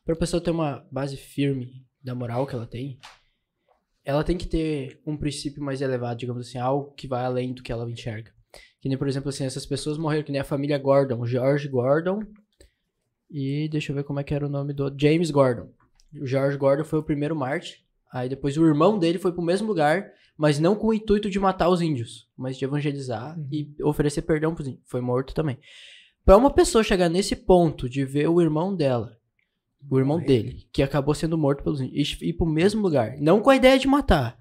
Pra pessoa ter uma base firme da moral que ela tem, ela tem que ter um princípio mais elevado, digamos assim, algo que vai além do que ela enxerga. Que nem, por exemplo, assim, essas pessoas morreram, que nem a família Gordon, George Gordon e deixa eu ver como é que era o nome do James Gordon. O George Gordon foi o primeiro Marte, aí depois o irmão dele foi pro mesmo lugar, mas não com o intuito de matar os índios, mas de evangelizar e oferecer perdão pros índios. Foi morto também. Pra uma pessoa chegar nesse ponto de ver o irmão dela, o irmão dele, que acabou sendo morto pelos índios, e ir pro mesmo lugar, não com a ideia de matar,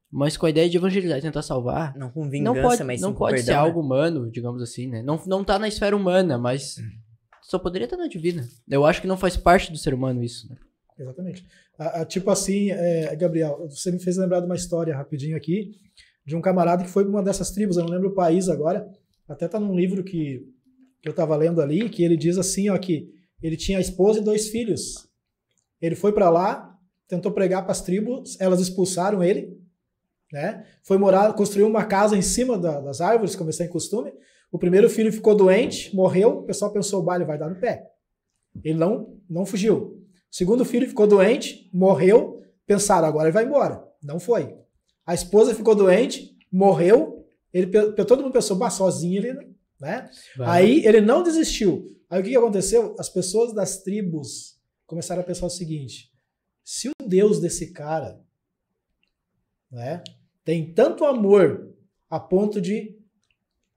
mas com a ideia de evangelizar e tentar salvar, Não com vingança, mas sim não com pode perdão, ser algo humano, digamos assim, né? Não tá na esfera humana, mas só poderia estar na divina. Eu acho que não faz parte do ser humano isso, né? Exatamente. Tipo assim, Gabriel, você me fez lembrar de uma história rapidinho aqui, de um camarada que foi para uma dessas tribos, eu não lembro o país agora, até tá num livro que eu tava lendo ali, que ele diz assim, ó, que ele tinha a esposa e 2 filhos. Ele foi para lá, tentou pregar para as tribos, elas expulsaram ele, né? Foi morar, construiu uma casa em cima das árvores, como é em costume. O primeiro filho ficou doente, morreu, o pessoal pensou, o baile vai dar no pé. Ele não fugiu. O segundo filho ficou doente, morreu, pensaram, agora ele vai embora. Não foi. A esposa ficou doente, morreu, todo mundo pensou, sozinho ele, né? Aí ele não desistiu. Aí o que aconteceu? As pessoas das tribos começaram a pensar o seguinte, se o Deus desse cara, né, tem tanto amor a ponto de,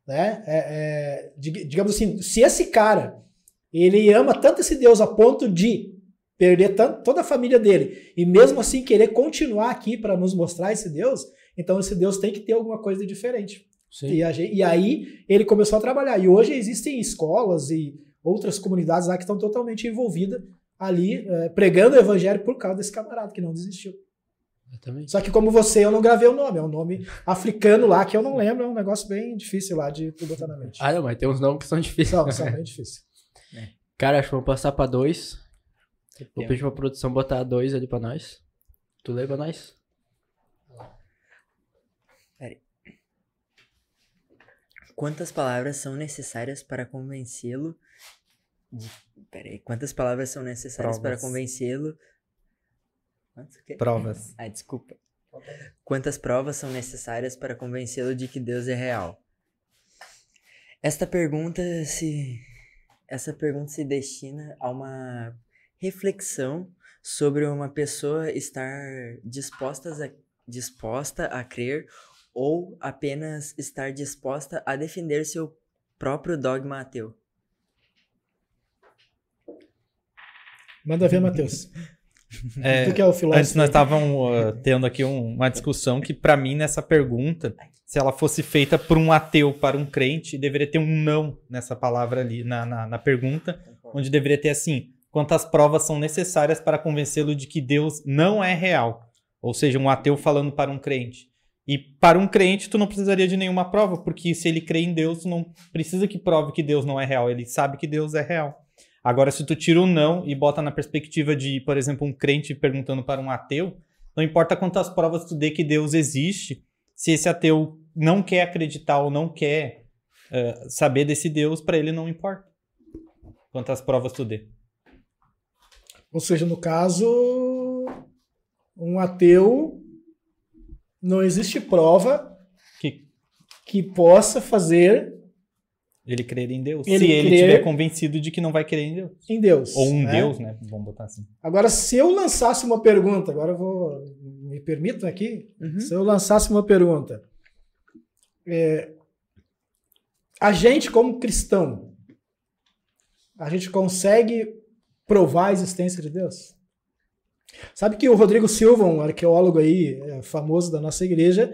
né, digamos assim, se esse cara, ele ama tanto esse Deus a ponto de perder toda a família dele e mesmo assim querer continuar aqui para nos mostrar esse Deus, então esse Deus tem que ter alguma coisa de diferente. E aí ele começou a trabalhar. E hoje existem escolas e outras comunidades lá que estão totalmente envolvidas ali, pregando o evangelho por causa desse camarada que não desistiu. Exatamente. Só que como você, eu não gravei o nome. É um nome africano lá que eu não lembro. É um negócio bem difícil lá de tu botar na mente. Não, mas tem uns nomes que são difíceis. São bem difíceis. Cara, acho que vamos passar pra 2. Vou pedir pra produção botar 2 ali pra nós. Tu lê pra nós? Peraí. Quantas palavras são necessárias para convencê-lo Quantas palavras são necessárias para convencê-lo? Provas. Desculpa. Quantas provas são necessárias para convencê-lo de que Deus é real? Essa pergunta se destina a uma reflexão sobre uma pessoa estar disposta a crer ou apenas estar disposta a defender seu próprio dogma ateu. Manda ver, Matheus. Tu que é o filósofo. Antes nós estávamos tendo aqui uma discussão que, para mim, nessa pergunta, se ela fosse feita por um ateu para um crente, deveria ter um não nessa palavra ali, na pergunta, onde deveria ter assim, quantas provas são necessárias para convencê-lo de que Deus não é real. Ou seja, um ateu falando para um crente. E para um crente, tu não precisaria de nenhuma prova, porque se ele crê em Deus, tu não precisa que prove que Deus não é real. Ele sabe que Deus é real. Agora, se tu tira o não e bota na perspectiva de, por exemplo, um crente perguntando para um ateu, não importa quantas provas tu dê que Deus existe, se esse ateu não quer acreditar ou não quer saber desse Deus, para ele não importa quantas provas tu dê. Ou seja, no caso, um ateu, não existe prova que possa fazer ele crer em Deus. Se ele estiver convencido de que não vai crer em Deus. Em Deus. Ou Deus, né? Vamos botar assim. Agora, se eu lançasse uma pergunta, agora eu vou... Me permitam aqui? Se eu lançasse uma pergunta. A gente, como cristão, a gente consegue provar a existência de Deus? Sabe que o Rodrigo Silva, um arqueólogo aí, famoso da nossa igreja,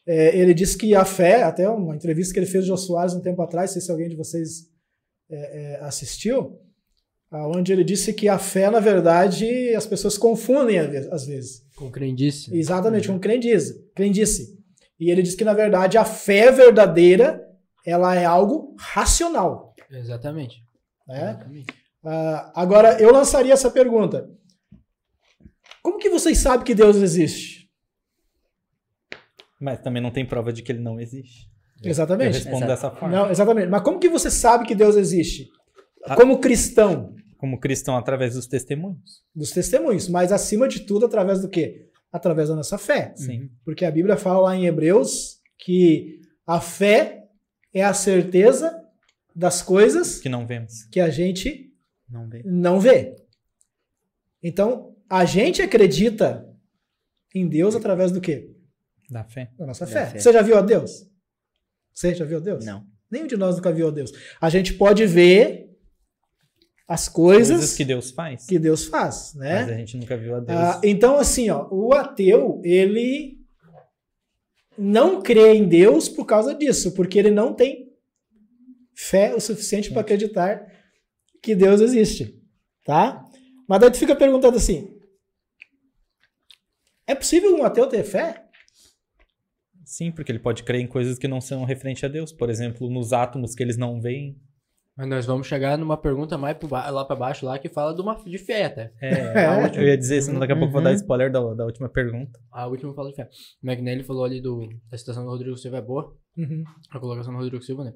ele disse que a fé, até uma entrevista que ele fez de Jô Soares um tempo atrás, não sei se alguém de vocês assistiu, onde ele disse que a fé, na verdade, as pessoas confundem às vezes. Com crendice. Exatamente, com crendice. E ele disse que, na verdade, a fé verdadeira, ela é algo racional. Exatamente. Exatamente. Agora, eu lançaria essa pergunta. Como que vocês sabem que Deus existe? Mas também não tem prova de que ele não existe. Exatamente. Eu respondo dessa forma. Não, exatamente. Mas como que você sabe que Deus existe? Como cristão. Como cristão, através dos testemunhos. Dos testemunhos. Mas, acima de tudo, através do quê? através da nossa fé. Sim. Porque a Bíblia fala lá em Hebreus que a fé é a certeza das coisas Que não vemos. que a gente Não vê. não vê. Então, a gente acredita em Deus através do quê? Da fé. Da nossa Da fé. fé. Você já viu a Deus? Você já viu a Deus? Não. Nenhum de nós nunca viu a Deus. A gente pode ver as coisas que Deus faz. que Deus faz, né? Mas a gente nunca viu a Deus. Então, assim, ó, o ateu, ele não crê em Deus por causa disso, porque ele não tem fé o suficiente para acreditar que Deus existe, tá? Mas daí tu fica perguntando assim, é possível um ateu ter fé? Sim, porque ele pode crer em coisas que não são referentes a Deus. Por exemplo, nos átomos que eles não veem. Mas nós vamos chegar numa pergunta mais lá pra baixo, lá, que fala de fé até. Eu ia dizer, senão daqui a pouco eu vou dar Uhum. spoiler da última pergunta. A última fala de fé. O McNally falou ali da citação do Rodrigo Silva é boa. A colocação do Rodrigo Silva, né?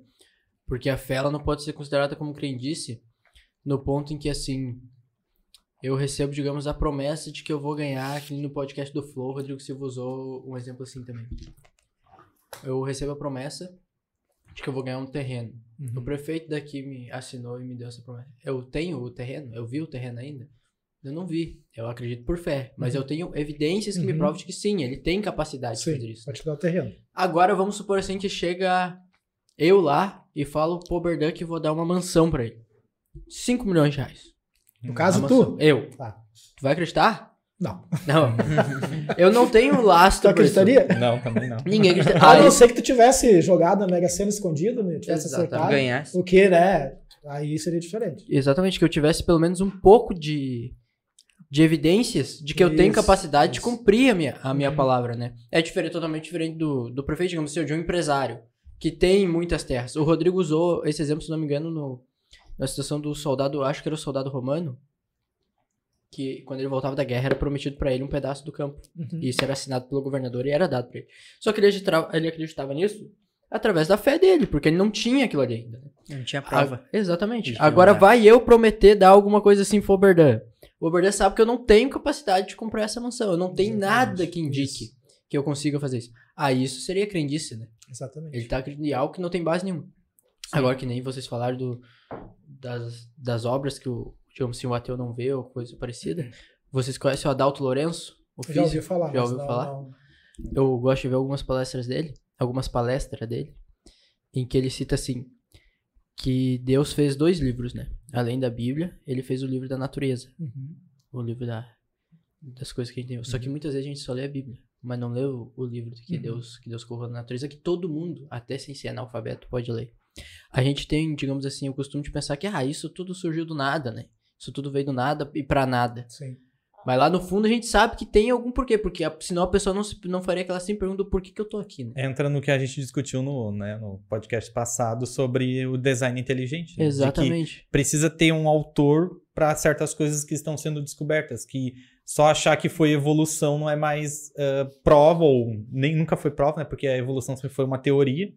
Porque a fé, ela não pode ser considerada como crendice no ponto em que, assim, eu recebo, digamos, a promessa de que eu vou ganhar, que no podcast do Flow, o Rodrigo Silva usou um exemplo assim também. Eu recebo a promessa de que eu vou ganhar um terreno. O prefeito daqui me assinou e me deu essa promessa. Eu tenho o terreno? Eu vi o terreno ainda? Eu não vi. Eu acredito por fé. Mas eu tenho evidências que me provam de que sim, ele tem capacidade de fazer Sim, isso. pode te dar o terreno. Agora vamos supor assim que chega eu lá e falo pro Berdan que vou dar uma mansão pra ele. 5 milhões de reais. No caso, Uma tu? mansão. Eu. Tá. Tu vai acreditar? Não. Não. Eu não tenho Tu lastro pra isso. acreditaria? Não, também não. Ninguém acredita. A não Aí- ser que tu tivesse jogado a Mega Sena escondido, né? Tivesse Exatamente. acertado. Ganhasse. O que, né? Aí seria diferente. Exatamente, que eu tivesse pelo menos um pouco de evidências de que eu tenho Isso, capacidade de isso. cumprir a minha palavra, né? É diferente, totalmente diferente do prefeito, digamos assim, de um empresário que tem muitas terras. O Rodrigo usou esse exemplo, se não me engano, na situação do soldado, acho que era o soldado romano, que quando ele voltava da guerra era prometido pra ele um pedaço do campo. E isso era assinado pelo governador e era dado pra ele. Só que ele acreditava nisso através da fé dele, porque ele não tinha aquilo ali ainda. Não tinha prova. Exatamente. De Agora jogar. vai eu prometer dar alguma coisa assim pro Oberdan. O Oberdan sabe que eu não tenho capacidade de comprar essa mansão. Eu não tenho Exatamente. nada que indique que eu consiga fazer isso. Isso seria crendice, né? Exatamente. Ele tá acreditando em algo que não tem base nenhuma. Agora que nem vocês falaram das obras que digamos assim, o ateu não vê ou coisa parecida. Vocês conhecem o Adalto Lourenço? O Já ouvi físico? falar. Já mas ouviu não- falar? não- Eu gosto de ver algumas palestras dele, em que ele cita assim, que Deus fez 2 livros, né? Além da Bíblia, ele fez o livro da natureza, Uhum. o livro das coisas que a gente tem. Só que muitas vezes a gente só lê a Bíblia, mas não lê o livro que Deus colocou na natureza, que todo mundo, até sem ser analfabeto, pode ler. A gente tem, digamos assim, o costume de pensar que isso tudo surgiu do nada, né? Isso tudo veio do nada e pra nada. Sim. Mas lá no fundo a gente sabe que tem algum porquê, porque senão a pessoa não faria aquela simples pergunta do porquê que eu tô aqui, né? Entra no que a gente discutiu no podcast passado sobre o design inteligente. Né? De Exatamente. que precisa ter um autor para certas coisas que estão sendo descobertas. Que só achar que foi evolução não é mais prova, ou nem nunca foi prova, né? Porque a evolução sempre foi uma teoria.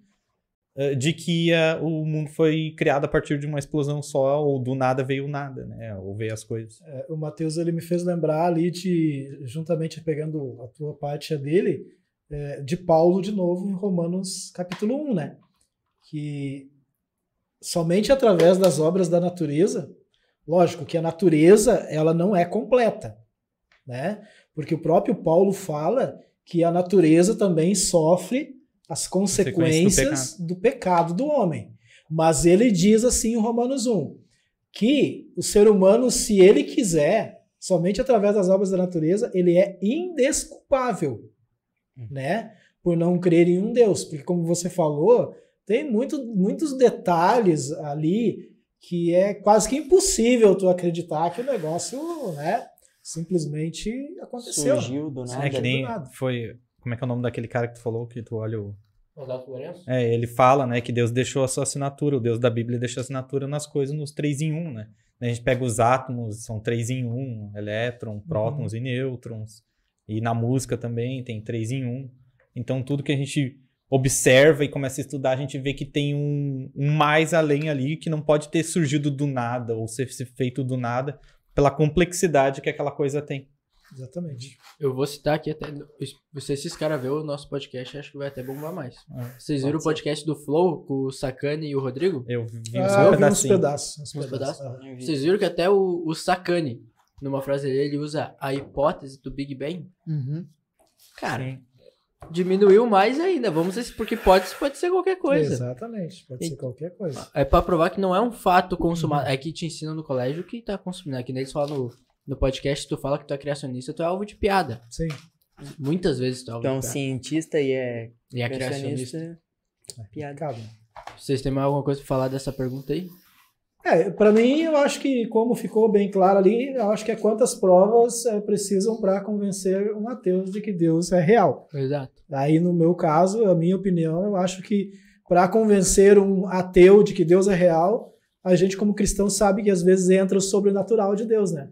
De que o mundo foi criado a partir de uma explosão só, ou do nada veio o nada, né? Ou veio as coisas. O Matheus, ele me fez lembrar ali juntamente pegando a tua parte dele, de Paulo de novo em Romanos capítulo 1, né? Que somente através das obras da natureza, lógico que a natureza, ela não é completa, né? Porque o próprio Paulo fala que a natureza também sofre as consequências do pecado do homem. Mas ele diz assim em Romanos 1, que o ser humano, se ele quiser, somente através das obras da natureza, ele é indesculpável, né? Por não crer em um Deus. Porque, como você falou, tem muitos detalhes ali que é quase que impossível tu acreditar que o negócio, né, simplesmente aconteceu. Surgiu do nada. É que nem do nada. foi... Como é que é o nome daquele cara que tu falou, que tu olha o... Adalto Lourenço? Ele fala, né, que Deus deixou a sua assinatura, o Deus da Bíblia deixou a assinatura nas coisas nos 3 em 1, né? A gente pega os átomos, são 3 em 1, elétron, prótons e nêutrons. E na música também tem 3 em 1. Então tudo que a gente observa e começa a estudar, a gente vê que tem um mais além ali que não pode ter surgido do nada ou ser feito do nada pela complexidade que aquela coisa tem. Exatamente. Eu vou citar aqui até. Se esses caras verem o nosso podcast, acho que vai até bombar mais. Vocês viram o podcast do Flow com o Sakane e o Rodrigo? Eu vi Eu vi uns pedaços. Uns pedaços? Ah. Vocês viram que até o Sakane, numa frase dele, ele usa a hipótese do Big Bang? Uhum. Cara, Sim. diminuiu mais ainda. Vamos ver porque pode ser qualquer coisa. Exatamente, pode ser qualquer coisa. É pra provar que não é um fato consumado. É que te ensinam no colégio que tá consumindo. É que nem eles falam no podcast, tu fala que tu é criacionista, tu é alvo de piada. Sim. Muitas vezes tu é alvo Então, de piada. cientista e é E é criacionista. criacionista. Piada. Cabe. Vocês têm mais alguma coisa pra falar dessa pergunta aí? Pra mim, eu acho que, como ficou bem claro ali, eu acho que é quantas provas precisam para convencer um ateu de que Deus é real. Exato. Aí, no meu caso, a minha opinião, eu acho que para convencer um ateu de que Deus é real, a gente, como cristão, sabe que às vezes entra o sobrenatural de Deus, né?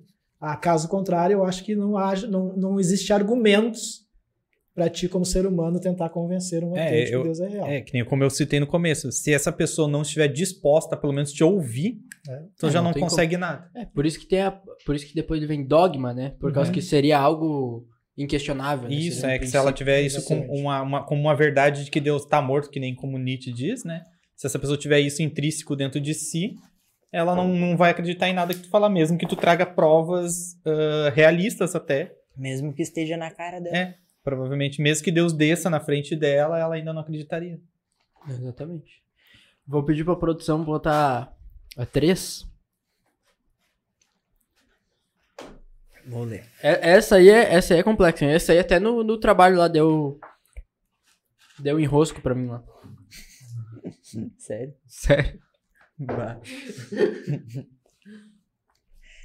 Caso contrário, eu acho que não existe argumentos para ti, como ser humano, tentar convencer um ateu de que Deus é real. Que nem como eu citei no começo. Se essa pessoa não estiver disposta, pelo menos, te ouvir, então já não consegue nada. Por isso que depois vem dogma, né? Por causa que seria algo inquestionável. Né? Isso, Seria um que se ela tiver isso Exatamente. como uma verdade de que Deus está morto, que nem como Nietzsche diz, né? Se essa pessoa tiver isso intrínseco dentro de si, ela não vai acreditar em nada que tu fala, mesmo que tu traga provas realistas até. Mesmo que esteja na cara dela. Provavelmente, mesmo que Deus desça na frente dela, ela ainda não acreditaria. Exatamente. Vou pedir pra produção botar a 3. Vou ler. Essa aí é complexa. Hein? Essa aí até no trabalho lá deu enrosco pra mim lá. Sério? Sério. Bah.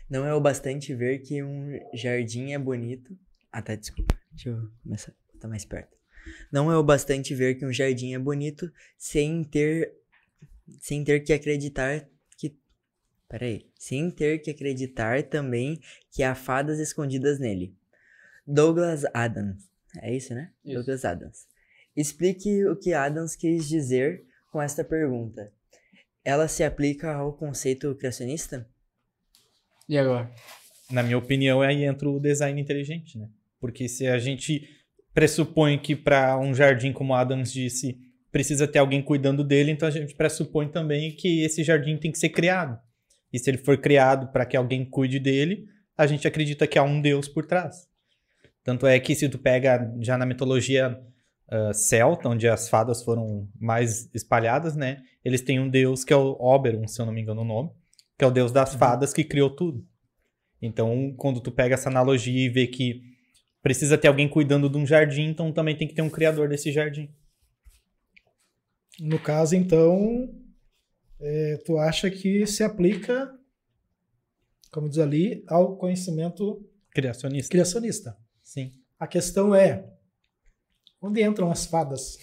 Não é o bastante ver que um jardim é bonito. Tá, desculpa. Deixa eu começar a botar mais perto. Não é o bastante ver que um jardim é bonito sem ter que acreditar que... Peraí. Sem ter que acreditar também que há fadas escondidas nele. Douglas Adams. É isso, né? Isso. Douglas Adams. Explique o que Adams quis dizer com esta pergunta. Ela se aplica ao conceito criacionista? E agora? Na minha opinião, aí entra o design inteligente, né? Porque se a gente pressupõe que para um jardim, como Adams disse, precisa ter alguém cuidando dele, então a gente pressupõe também que esse jardim tem que ser criado. E se ele for criado para que alguém cuide dele, a gente acredita que há um Deus por trás. Tanto é que se tu pega já na mitologia celta, onde as fadas foram mais espalhadas, né? Eles têm um deus que é o Oberon, se eu não me engano o nome, que é o deus das fadas que criou tudo. Então, quando tu pega essa analogia e vê que precisa ter alguém cuidando de um jardim, então também tem que ter um criador desse jardim. No caso, então, tu acha que se aplica, como diz ali, ao conhecimento criacionista. Sim. A questão é, onde entram as fadas?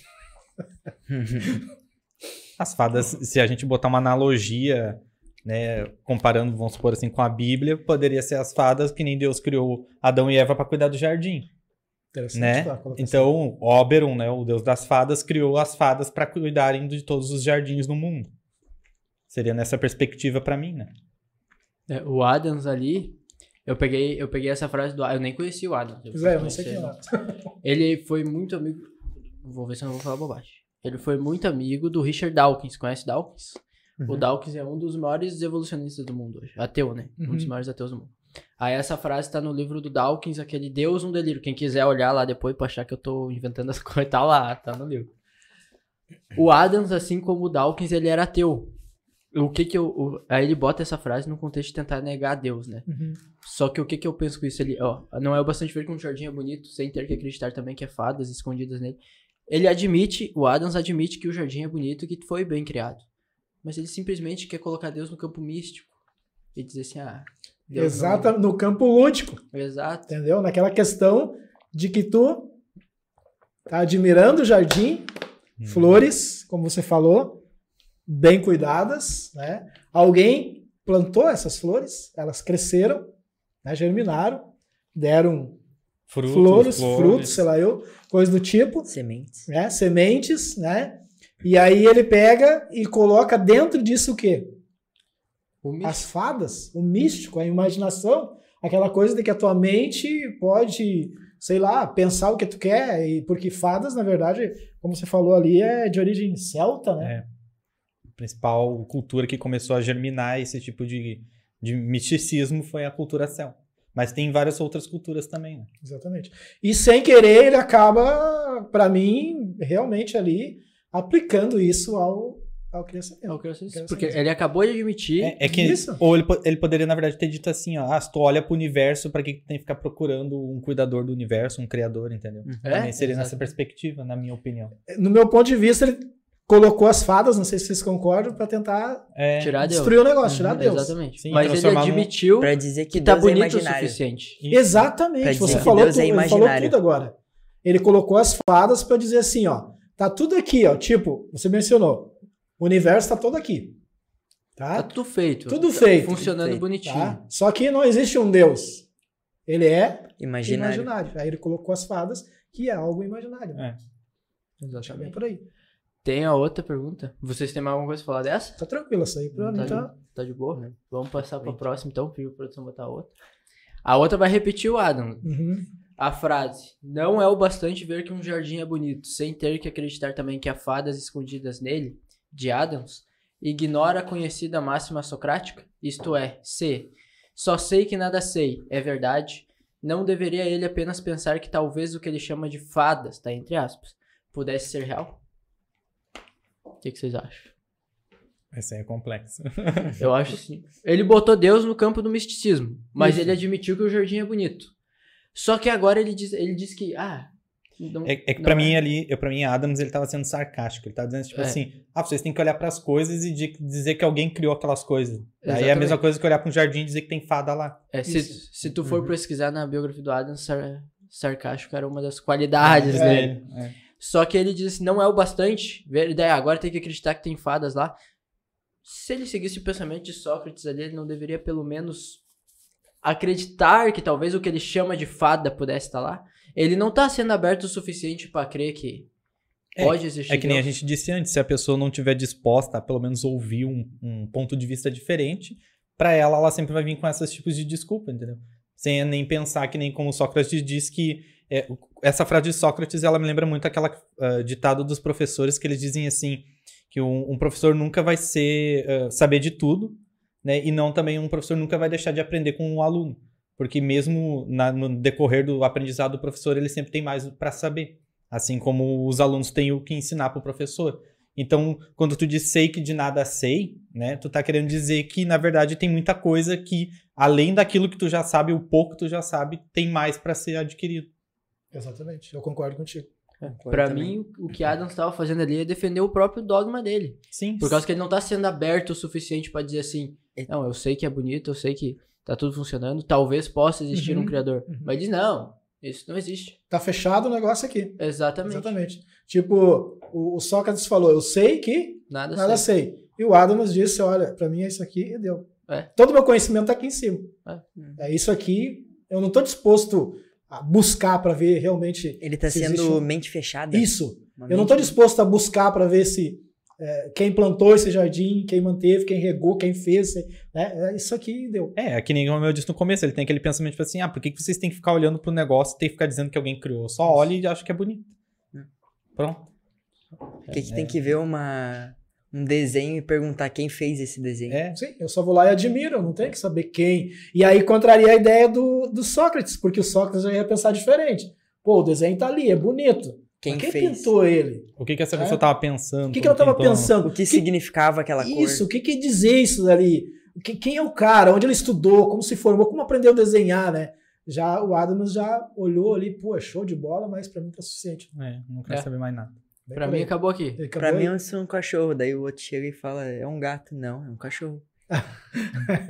As fadas, se a gente botar uma analogia, né, comparando, vamos supor assim, com a Bíblia, poderia ser as fadas que nem Deus criou Adão e Eva para cuidar do jardim. Interessante, Né? tá? Colocação. Então, Oberon, né, o deus das fadas, criou as fadas para cuidarem de todos os jardins no mundo. Seria nessa perspectiva para mim, né? O Adams ali, eu peguei essa frase do Adams, eu nem conheci o Adams. Eu não sei quem é. Ele foi muito amigo, vou ver se eu não vou falar bobagem. Ele foi muito amigo do Richard Dawkins, conhece Dawkins? O Dawkins é um dos maiores evolucionistas do mundo hoje, ateu, né? Um dos maiores ateus do mundo. Aí essa frase tá no livro do Dawkins, aquele Deus um delírio. Quem quiser olhar lá depois pra achar que eu tô inventando as coisas, tá lá, tá no livro. O Adams, assim como o Dawkins, ele era ateu. Aí ele bota essa frase no contexto de tentar negar a Deus, né? Só que o que eu penso com isso ali? Não é o bastante ver que um jardim é bonito, sem ter que acreditar também que é fadas escondidas nele. O Adams admite que o jardim é bonito e que foi bem criado. Mas ele simplesmente quer colocar Deus no campo místico. E dizer assim, Deus Exato, no campo lúdico. Exato. Entendeu? Naquela questão de que tu tá admirando o jardim, flores, como você falou, bem cuidadas, né? Alguém plantou essas flores, elas cresceram, né? Germinaram, deram flores, frutos, sei lá coisa do tipo. Sementes. Né? Sementes, né? E aí ele pega e coloca dentro disso o quê? As fadas, o místico, a imaginação. aquela coisa de que a tua mente pode, sei lá, pensar o que tu quer, e porque fadas, na verdade, como você falou ali, é de origem celta, né? A principal cultura que começou a germinar esse tipo de misticismo foi a cultura celta. Mas tem várias outras culturas também, né? Exatamente. E sem querer, ele acaba, pra mim, realmente ali, aplicando isso ao criançamento. Porque ele acabou de admitir. É que Isso. ou ele poderia, na verdade, ter dito assim, ó, se tu olha pro universo, pra que tu tem que ficar procurando um cuidador do universo, um criador, entendeu? Também seria nessa perspectiva, na minha opinião. No meu ponto de vista, ele colocou as fadas, não sei se vocês concordam, pra tentar Tirar Deus. destruir o negócio, tirar Deus. Exatamente. Sim, Mas ele transformar admitiu Pra dizer que que tá Deus é bonito o imaginário. suficiente. Exatamente. Pra dizer Você que falou, Deus é ele falou imaginário. tudo agora. Ele colocou as fadas pra dizer assim, ó, tá tudo aqui, ó, tipo, você mencionou, o universo tá todo aqui. Tá Tá? tudo feito. Tudo feito. Funcionando Feito, bonitinho. Tá? Só que não existe um Deus. Ele é Imaginário. imaginário. Aí ele colocou as fadas, que é algo imaginário. É. Já bem Exatamente. por aí. Tem a outra pergunta. Vocês têm mais alguma coisa pra falar dessa? Tá tranquilo essa aí pra mim, tá? Tá de boa? Vamos passar pra próxima, então. Pediu a produção botar a outra. A outra vai repetir o Adam. Uhum. A frase: não é o bastante ver que um jardim é bonito, sem ter que acreditar também que há fadas escondidas nele, de Adams, ignora a conhecida máxima socrática, isto é, C. Só sei que nada sei, é verdade. Não deveria ele apenas pensar que talvez o que ele chama de fadas, tá entre aspas, pudesse ser real? O que vocês acham? Esse aí é complexo. Eu acho sim. Ele botou Deus no campo do misticismo, mas Isso. ele admitiu que o jardim é bonito. Só que agora ele diz que, não, É que não pra mim ali, pra mim Adams, ele tava sendo sarcástico. Ele tava dizendo tipo É. assim, vocês têm que olhar pras coisas e dizer que alguém criou aquelas coisas. Aí é a Exatamente. mesma coisa que olhar pra um jardim e dizer que tem fada lá. Se tu for pesquisar na biografia do Adams, sarcástico era uma das qualidades dele. Só que ele diz, não é o bastante, agora tem que acreditar que tem fadas lá. Se ele seguisse o pensamento de Sócrates ali, ele não deveria pelo menos acreditar que talvez o que ele chama de fada pudesse estar lá? Ele não tá sendo aberto o suficiente pra crer que pode existir É que nem a Deus. gente disse antes, se a pessoa não tiver disposta a pelo menos ouvir um ponto de vista diferente, pra ela sempre vai vir com esses tipos de desculpa, entendeu? Sem nem pensar que nem como Sócrates diz que essa frase de Sócrates, ela me lembra muito aquela ditado dos professores que eles dizem assim, que um professor nunca vai saber de tudo, né? E não também um professor nunca vai deixar de aprender com um aluno. Porque mesmo no decorrer do aprendizado do professor, ele sempre tem mais para saber. Assim como os alunos têm o que ensinar para o professor. Então, quando tu diz sei que de nada sei, né? Tu tá querendo dizer que, na verdade, tem muita coisa que, além daquilo que tu já sabe, o pouco que tu já sabe, tem mais para ser adquirido. Exatamente, eu concordo contigo. Pra mim, o que Adams estava fazendo ali é defender o próprio dogma dele. Sim. Por causa que ele não tá sendo aberto o suficiente pra dizer assim, não, eu sei que é bonito, eu sei que tá tudo funcionando, talvez possa existir um criador. Mas diz, não, isso não existe. Tá fechado o negócio aqui. Exatamente. Exatamente. Tipo, o Sócrates falou, eu sei que Nada sei. sei. E o Adams disse, olha, pra mim é isso aqui e deu. É. Todo o meu conhecimento tá aqui em cima. É isso aqui, eu não tô disposto a buscar pra ver realmente... Ele tá se sendo existe um- mente fechada. Isso. Uma Eu não mente- tô disposto a buscar pra ver se quem plantou esse jardim, quem manteve, quem regou, quem fez, né? Isso aqui deu. É que nem como eu disse no começo, ele tem aquele pensamento tipo assim, por que vocês têm que ficar olhando pro negócio e tem que ficar dizendo que alguém criou? Só olha e acha que é bonito. Pronto. Por que tem que ver um desenho e perguntar quem fez esse desenho? Sim, eu só vou lá e admiro, eu não tenho que saber quem. E aí contraria a ideia do Sócrates, porque o Sócrates já ia pensar diferente. Pô, o desenho tá ali, é bonito. Quem Mas quem fez? pintou ele? O que essa pessoa tava pensando? O que ela tava pintou? pensando? O que significava aquela cor? Isso, o que quer dizer isso dali? Quem é o cara? Onde ele estudou? Como se formou? Como aprendeu a desenhar, né? Já o Adams já olhou ali, pô, é show de bola, mas pra mim tá suficiente. Não quero saber mais nada. Bem Pra por mim aí. acabou aqui. Ele Pra acabou mim aí. é um cachorro. Daí o outro chega e fala, é um gato. Não, é um cachorro.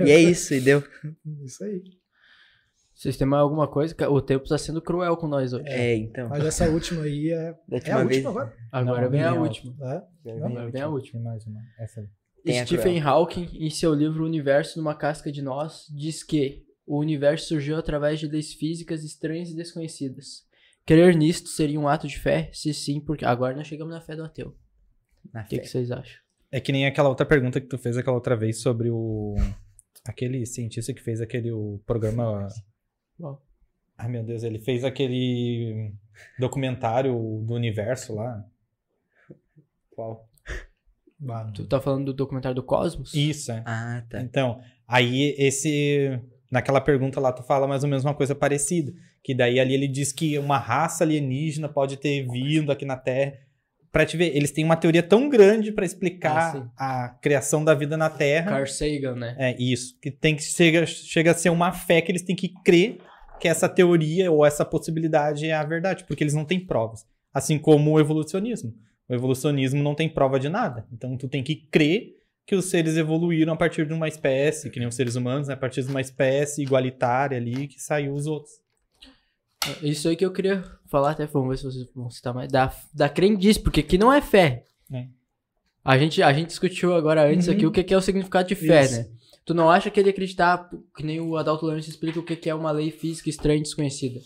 E é isso, e deu. Isso aí. Vocês têm mais alguma coisa? O tempo tá sendo cruel com nós hoje. Então. Mas essa última aí é Da a última vez. última agora. Agora Não, vem a não. última. Agora vem a última. Tem mais uma. Essa aí. Tem a Stephen Hawking, em seu livro O Universo numa Casca de Nós, diz que o universo surgiu através de leis físicas estranhas e desconhecidas. Crer nisto seria um ato de fé? Se sim, porque agora nós chegamos na fé do ateu. Na O que fé. vocês acham? É que nem aquela outra pergunta que tu fez aquela outra vez sobre Aquele cientista que fez o programa... Qual? Ai, meu Deus, ele fez aquele documentário do universo lá. Qual? Tu tá falando do documentário do Cosmos? Isso, é. Ah, tá. Então, aí naquela pergunta lá tu fala mais ou menos uma coisa parecida, que daí ali ele diz que uma raça alienígena pode ter vindo aqui na Terra. Pra te ver, eles têm uma teoria tão grande pra explicar a criação da vida na Terra. Carl Sagan, né? É isso, que chega a ser uma fé que eles têm que crer que essa teoria ou essa possibilidade é a verdade, porque eles não têm provas. Assim como o evolucionismo. O evolucionismo não tem prova de nada. Então, tu tem que crer que os seres evoluíram a partir de uma espécie, que nem os seres humanos, né? A partir de uma espécie igualitária ali, que saiu os outros. Isso aí que eu queria falar, até vamos ver se vocês vão citar mais, da crendice, porque aqui não é fé. É. A gente discutiu agora antes aqui o que é o significado de fé, Isso. né? Tu não acha que ele acreditar, que nem o Adalto Lourenço explica o que é uma lei física estranha e desconhecida.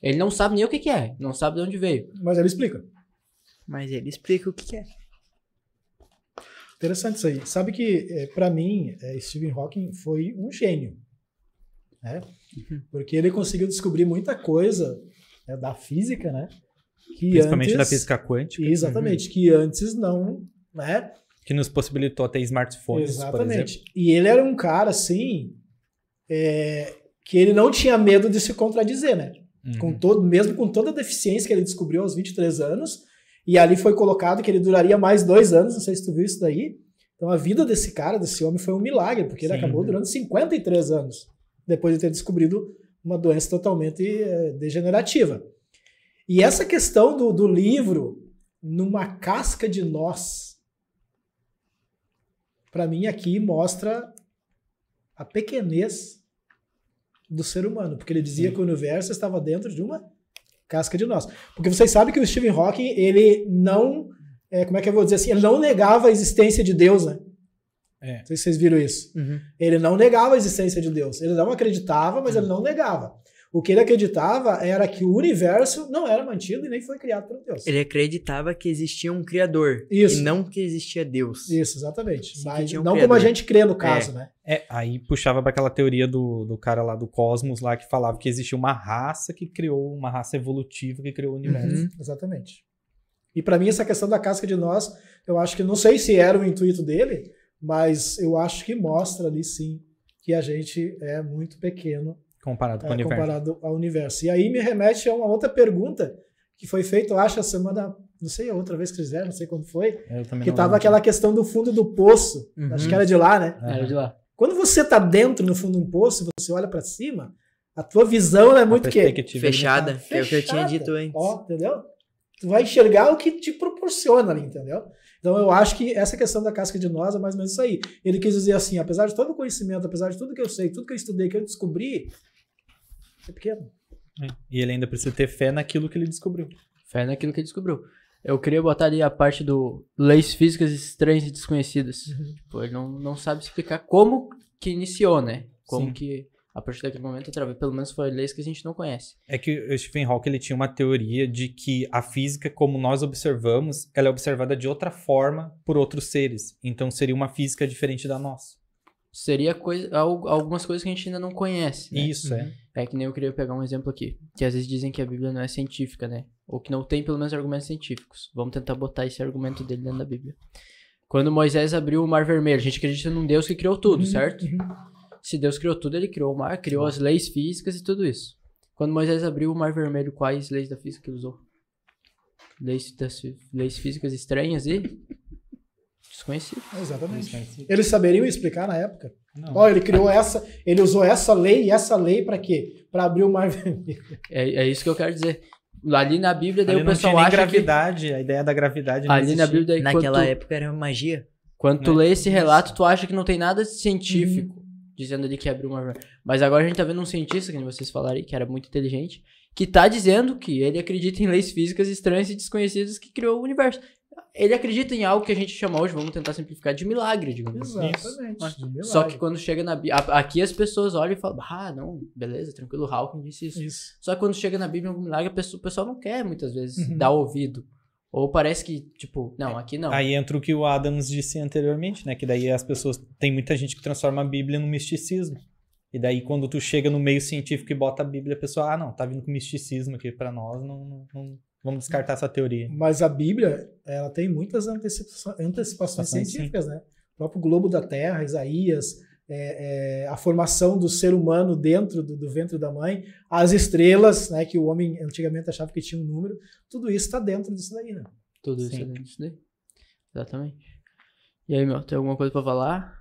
Ele não sabe nem o que é, não sabe de onde veio. Mas ele explica. Mas ele explica o que é. Interessante isso aí. Sabe que, pra mim, Stephen Hawking foi um gênio. Né? Porque ele conseguiu descobrir muita coisa, né, da física, né? Que Principalmente antes, da física quântica. Exatamente, que antes não, né? Que nos possibilitou ter smartphones, por exemplo. Exatamente. E ele era um cara, assim, que ele não tinha medo de se contradizer, né? Mesmo com toda a deficiência que ele descobriu aos 23 anos, e ali foi colocado que ele duraria mais 2 anos, não sei se tu viu isso daí. Então a vida desse cara, desse homem, foi um milagre, porque ele acabou durando 53 anos, depois de ter descobrido uma doença totalmente degenerativa. E essa questão do livro, numa casca de nós, para mim aqui mostra a pequenez do ser humano, porque ele dizia que o universo estava dentro de uma casca de nós. Porque vocês sabem que o Stephen Hawking, ele não, como é que eu vou dizer assim, ele não negava a existência de Deus, né? Não sei se vocês viram isso. Ele não negava a existência de Deus. Ele não acreditava, mas ele não negava. O que ele acreditava era que o universo não era mantido e nem foi criado por Deus. Ele acreditava que existia um criador. Isso. E não que existia Deus. Isso, exatamente. Sim, Mas tinha um não criador. como a gente crê no caso, né? Aí puxava para aquela teoria do cara lá do Cosmos, lá que falava que existia uma raça que criou, uma raça evolutiva que criou o universo. Exatamente. E para mim essa questão da casca de nós, eu acho que, não sei se era o intuito dele, mas eu acho que mostra ali sim que a gente é muito pequeno Comparado com o universo. comparado ao universo. E aí me remete a uma outra pergunta que foi feita, eu acho, a semana, não sei, a outra vez que fizeram, não sei quando foi, Eu também que não tava lembro. aquela questão do fundo do poço. Acho que era de lá, né? Era de lá. Quando você tá dentro no fundo de um poço, você olha para cima, a tua visão ela é muito quê? Perspectiva Fechada, limitada. que é o que eu tinha dito antes. Ó, entendeu? Tu vai enxergar o que te proporciona ali, entendeu? Então eu acho que essa questão da casca de nós é mais ou menos isso aí. Ele quis dizer assim, apesar de todo o conhecimento, apesar de tudo que eu sei, tudo que eu estudei, que eu descobri, é pequeno. E ele ainda precisa ter fé naquilo que ele descobriu. Fé naquilo que ele descobriu. Eu queria botar ali a parte do leis físicas estranhas e desconhecidas. Tipo, ele não sabe explicar como que iniciou, né? Como Sim. que, a partir daquele momento, através, pelo menos foi leis que a gente não conhece. É que o Stephen Hawking ele tinha uma teoria de que a física, como nós observamos, ela é observada de outra forma por outros seres. Então seria uma física diferente da nossa. Seria algumas coisas que a gente ainda não conhece, né? Isso, é. É que nem eu queria pegar um exemplo aqui. Que às vezes dizem que a Bíblia não é científica, né? Ou que não tem, pelo menos, argumentos científicos. Vamos tentar botar esse argumento dele dentro da Bíblia. Quando Moisés abriu o Mar Vermelho, a gente acredita num Deus que criou tudo, certo? Se Deus criou tudo, ele criou o mar, criou as leis físicas e tudo isso. Quando Moisés abriu o Mar Vermelho, quais leis da física que ele usou? Leis físicas estranhas e desconhecidas. Exatamente. Eles saberiam explicar na época? Não. Ó, ele criou ele usou essa lei e essa lei para quê? Para abrir o Mar Vermelho. É isso que eu quero dizer. Ali na Bíblia, daí Ali o não pessoal tinha nem acha gravidade, a ideia da gravidade que... não Ali na existia. Bíblia, daí Naquela época era magia. quando tu Né? lê esse relato, tu acha que não tem nada científico dizendo ali que abriu uma... Mas agora a gente tá vendo um cientista, que vocês falaram aí, que era muito inteligente, que tá dizendo que ele acredita em leis físicas estranhas e desconhecidas que criou o universo. Ele acredita em algo que a gente chama hoje, vamos tentar simplificar, de milagre, digamos assim. Exatamente. de Só milagre. que quando chega na Bíblia... Aqui as pessoas olham e falam, não, beleza, tranquilo, o Hawking disse isso. Isso. Só que quando chega na Bíblia algum milagre, o pessoal não quer, muitas vezes, dar ouvido. Ou parece que, tipo, não, aqui não. Aí entra o que o Adams disse anteriormente, né? Que daí as pessoas... Tem muita gente que transforma a Bíblia no misticismo. E daí quando tu chega no meio científico e bota a Bíblia, a pessoa, não, tá vindo com misticismo aqui pra nós, não vamos descartar essa teoria. Mas a Bíblia, ela tem muitas antecipações científicas, né? O próprio globo da Terra, Isaías, a formação do ser humano dentro do ventre da mãe, as estrelas, né? Que o homem antigamente achava que tinha um número, tudo isso está dentro disso daí, né? Tudo isso é dentro disso daí. Exatamente. E aí, meu, tem alguma coisa pra falar?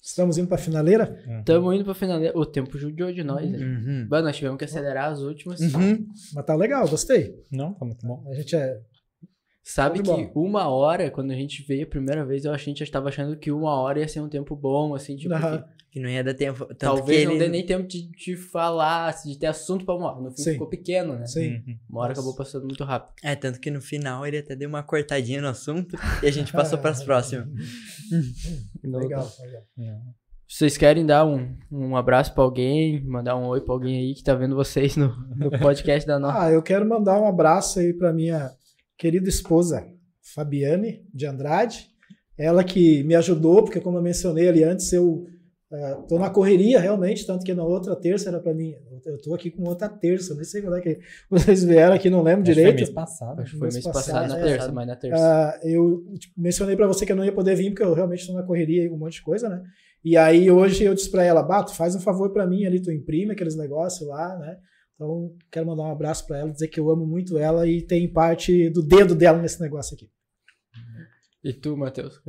Estamos indo pra finaleira? Estamos indo pra finaleira. O tempo judiou de nós, né? Uhum. Mano, nós tivemos que acelerar as últimas. Uhum. Mas tá legal, gostei. Não, tá muito bom. A gente Sabe Muito que 1 hora, quando a gente veio a primeira vez, a gente estava achando que 1 hora ia ser um tempo bom, assim, tipo, Aham. Que não ia dar tempo. Tanto talvez que não ele... dê nem tempo de falar, de ter assunto pra 1 hora. No fim Sim. ficou pequeno, né? Sim. Uhum. 1 hora Nossa. acabou passando muito rápido. Tanto que no final ele até deu uma cortadinha no assunto e a gente passou pras próximas. Legal. Vocês querem dar um abraço pra alguém, mandar um oi pra alguém aí que tá vendo vocês no podcast da nossa? Eu quero mandar um abraço aí pra minha querida esposa, Fabiane de Andrade. Ela que me ajudou, porque como eu mencionei ali antes, eu tô na correria realmente, tanto que na outra terça era pra mim. Eu tô aqui com outra terça, nem sei quando é que vocês vieram aqui, não lembro Acho que direito. foi mês passado. Acho que foi mês passado, na é, terça, mas na terça. Eu mencionei pra você que eu não ia poder vir, porque eu realmente tô na correria e um monte de coisa, né? E aí hoje eu disse pra ela, Bato, faz um favor pra mim ali, tu imprime aqueles negócios lá, né? Então quero mandar um abraço pra ela, dizer que eu amo muito ela e tem parte do dedo dela nesse negócio aqui. E tu, Matheus?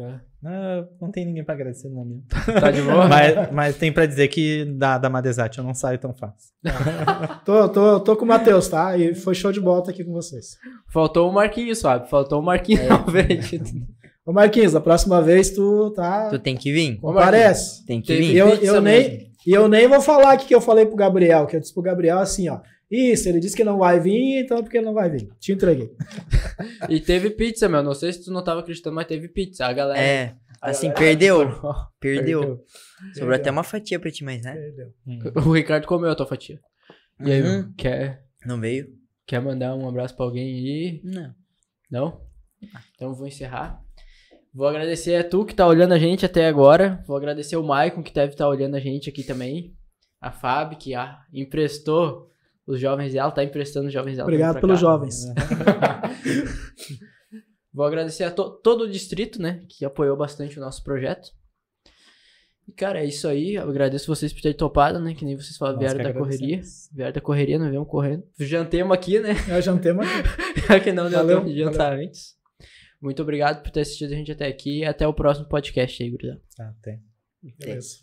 Não tem ninguém pra agradecer no momento. Tá de boa? Mas tem pra dizer que da Madesat eu não saio tão fácil. Tô com o Matheus, tá? E foi show de bola estar aqui com vocês. Faltou o Marquinhos, Fábio. Faltou o Marquinhos, não, velho. Ô Marquinhos, da próxima vez tu tá... Tu tem que vir. Comparece. Tem que Teve- vir. Eu nem vou falar aqui que eu falei pro Gabriel, que eu disse pro Gabriel assim, ó. Isso, ele disse que não vai vir, então é porque ele não vai vir. Te entreguei. E teve pizza, meu. Não sei se tu não tava acreditando, mas teve pizza. A galera... Assim, a galera- perdeu. Sobrou até uma fatia pra ti, mas né? Perdeu. O Ricardo comeu a tua fatia. E aí, Uhum. meu, Não veio? quer mandar um abraço pra alguém aí? Não. Não? Então eu vou encerrar. Vou agradecer a tu que tá olhando a gente até agora. Vou agradecer o Maicon que deve estar olhando a gente aqui também. A Fábio que emprestou os jovens dela, tá emprestando os jovens dela. Obrigado pra pelos cá. jovens. Vou agradecer a todo o distrito, né, que apoiou bastante o nosso projeto. E, cara, é isso aí. Eu agradeço vocês por terem topado, né, que nem vocês falaram, Nós vieram que da correria. agradecemos. Vieram da correria, nós viemos correndo. Jantemos aqui, né, Eu já não tenho mais. já que não deu Valeu, tempo de jantar antes. Muito obrigado por ter assistido a gente até aqui e até o próximo podcast aí, gurizada. Até. Beleza.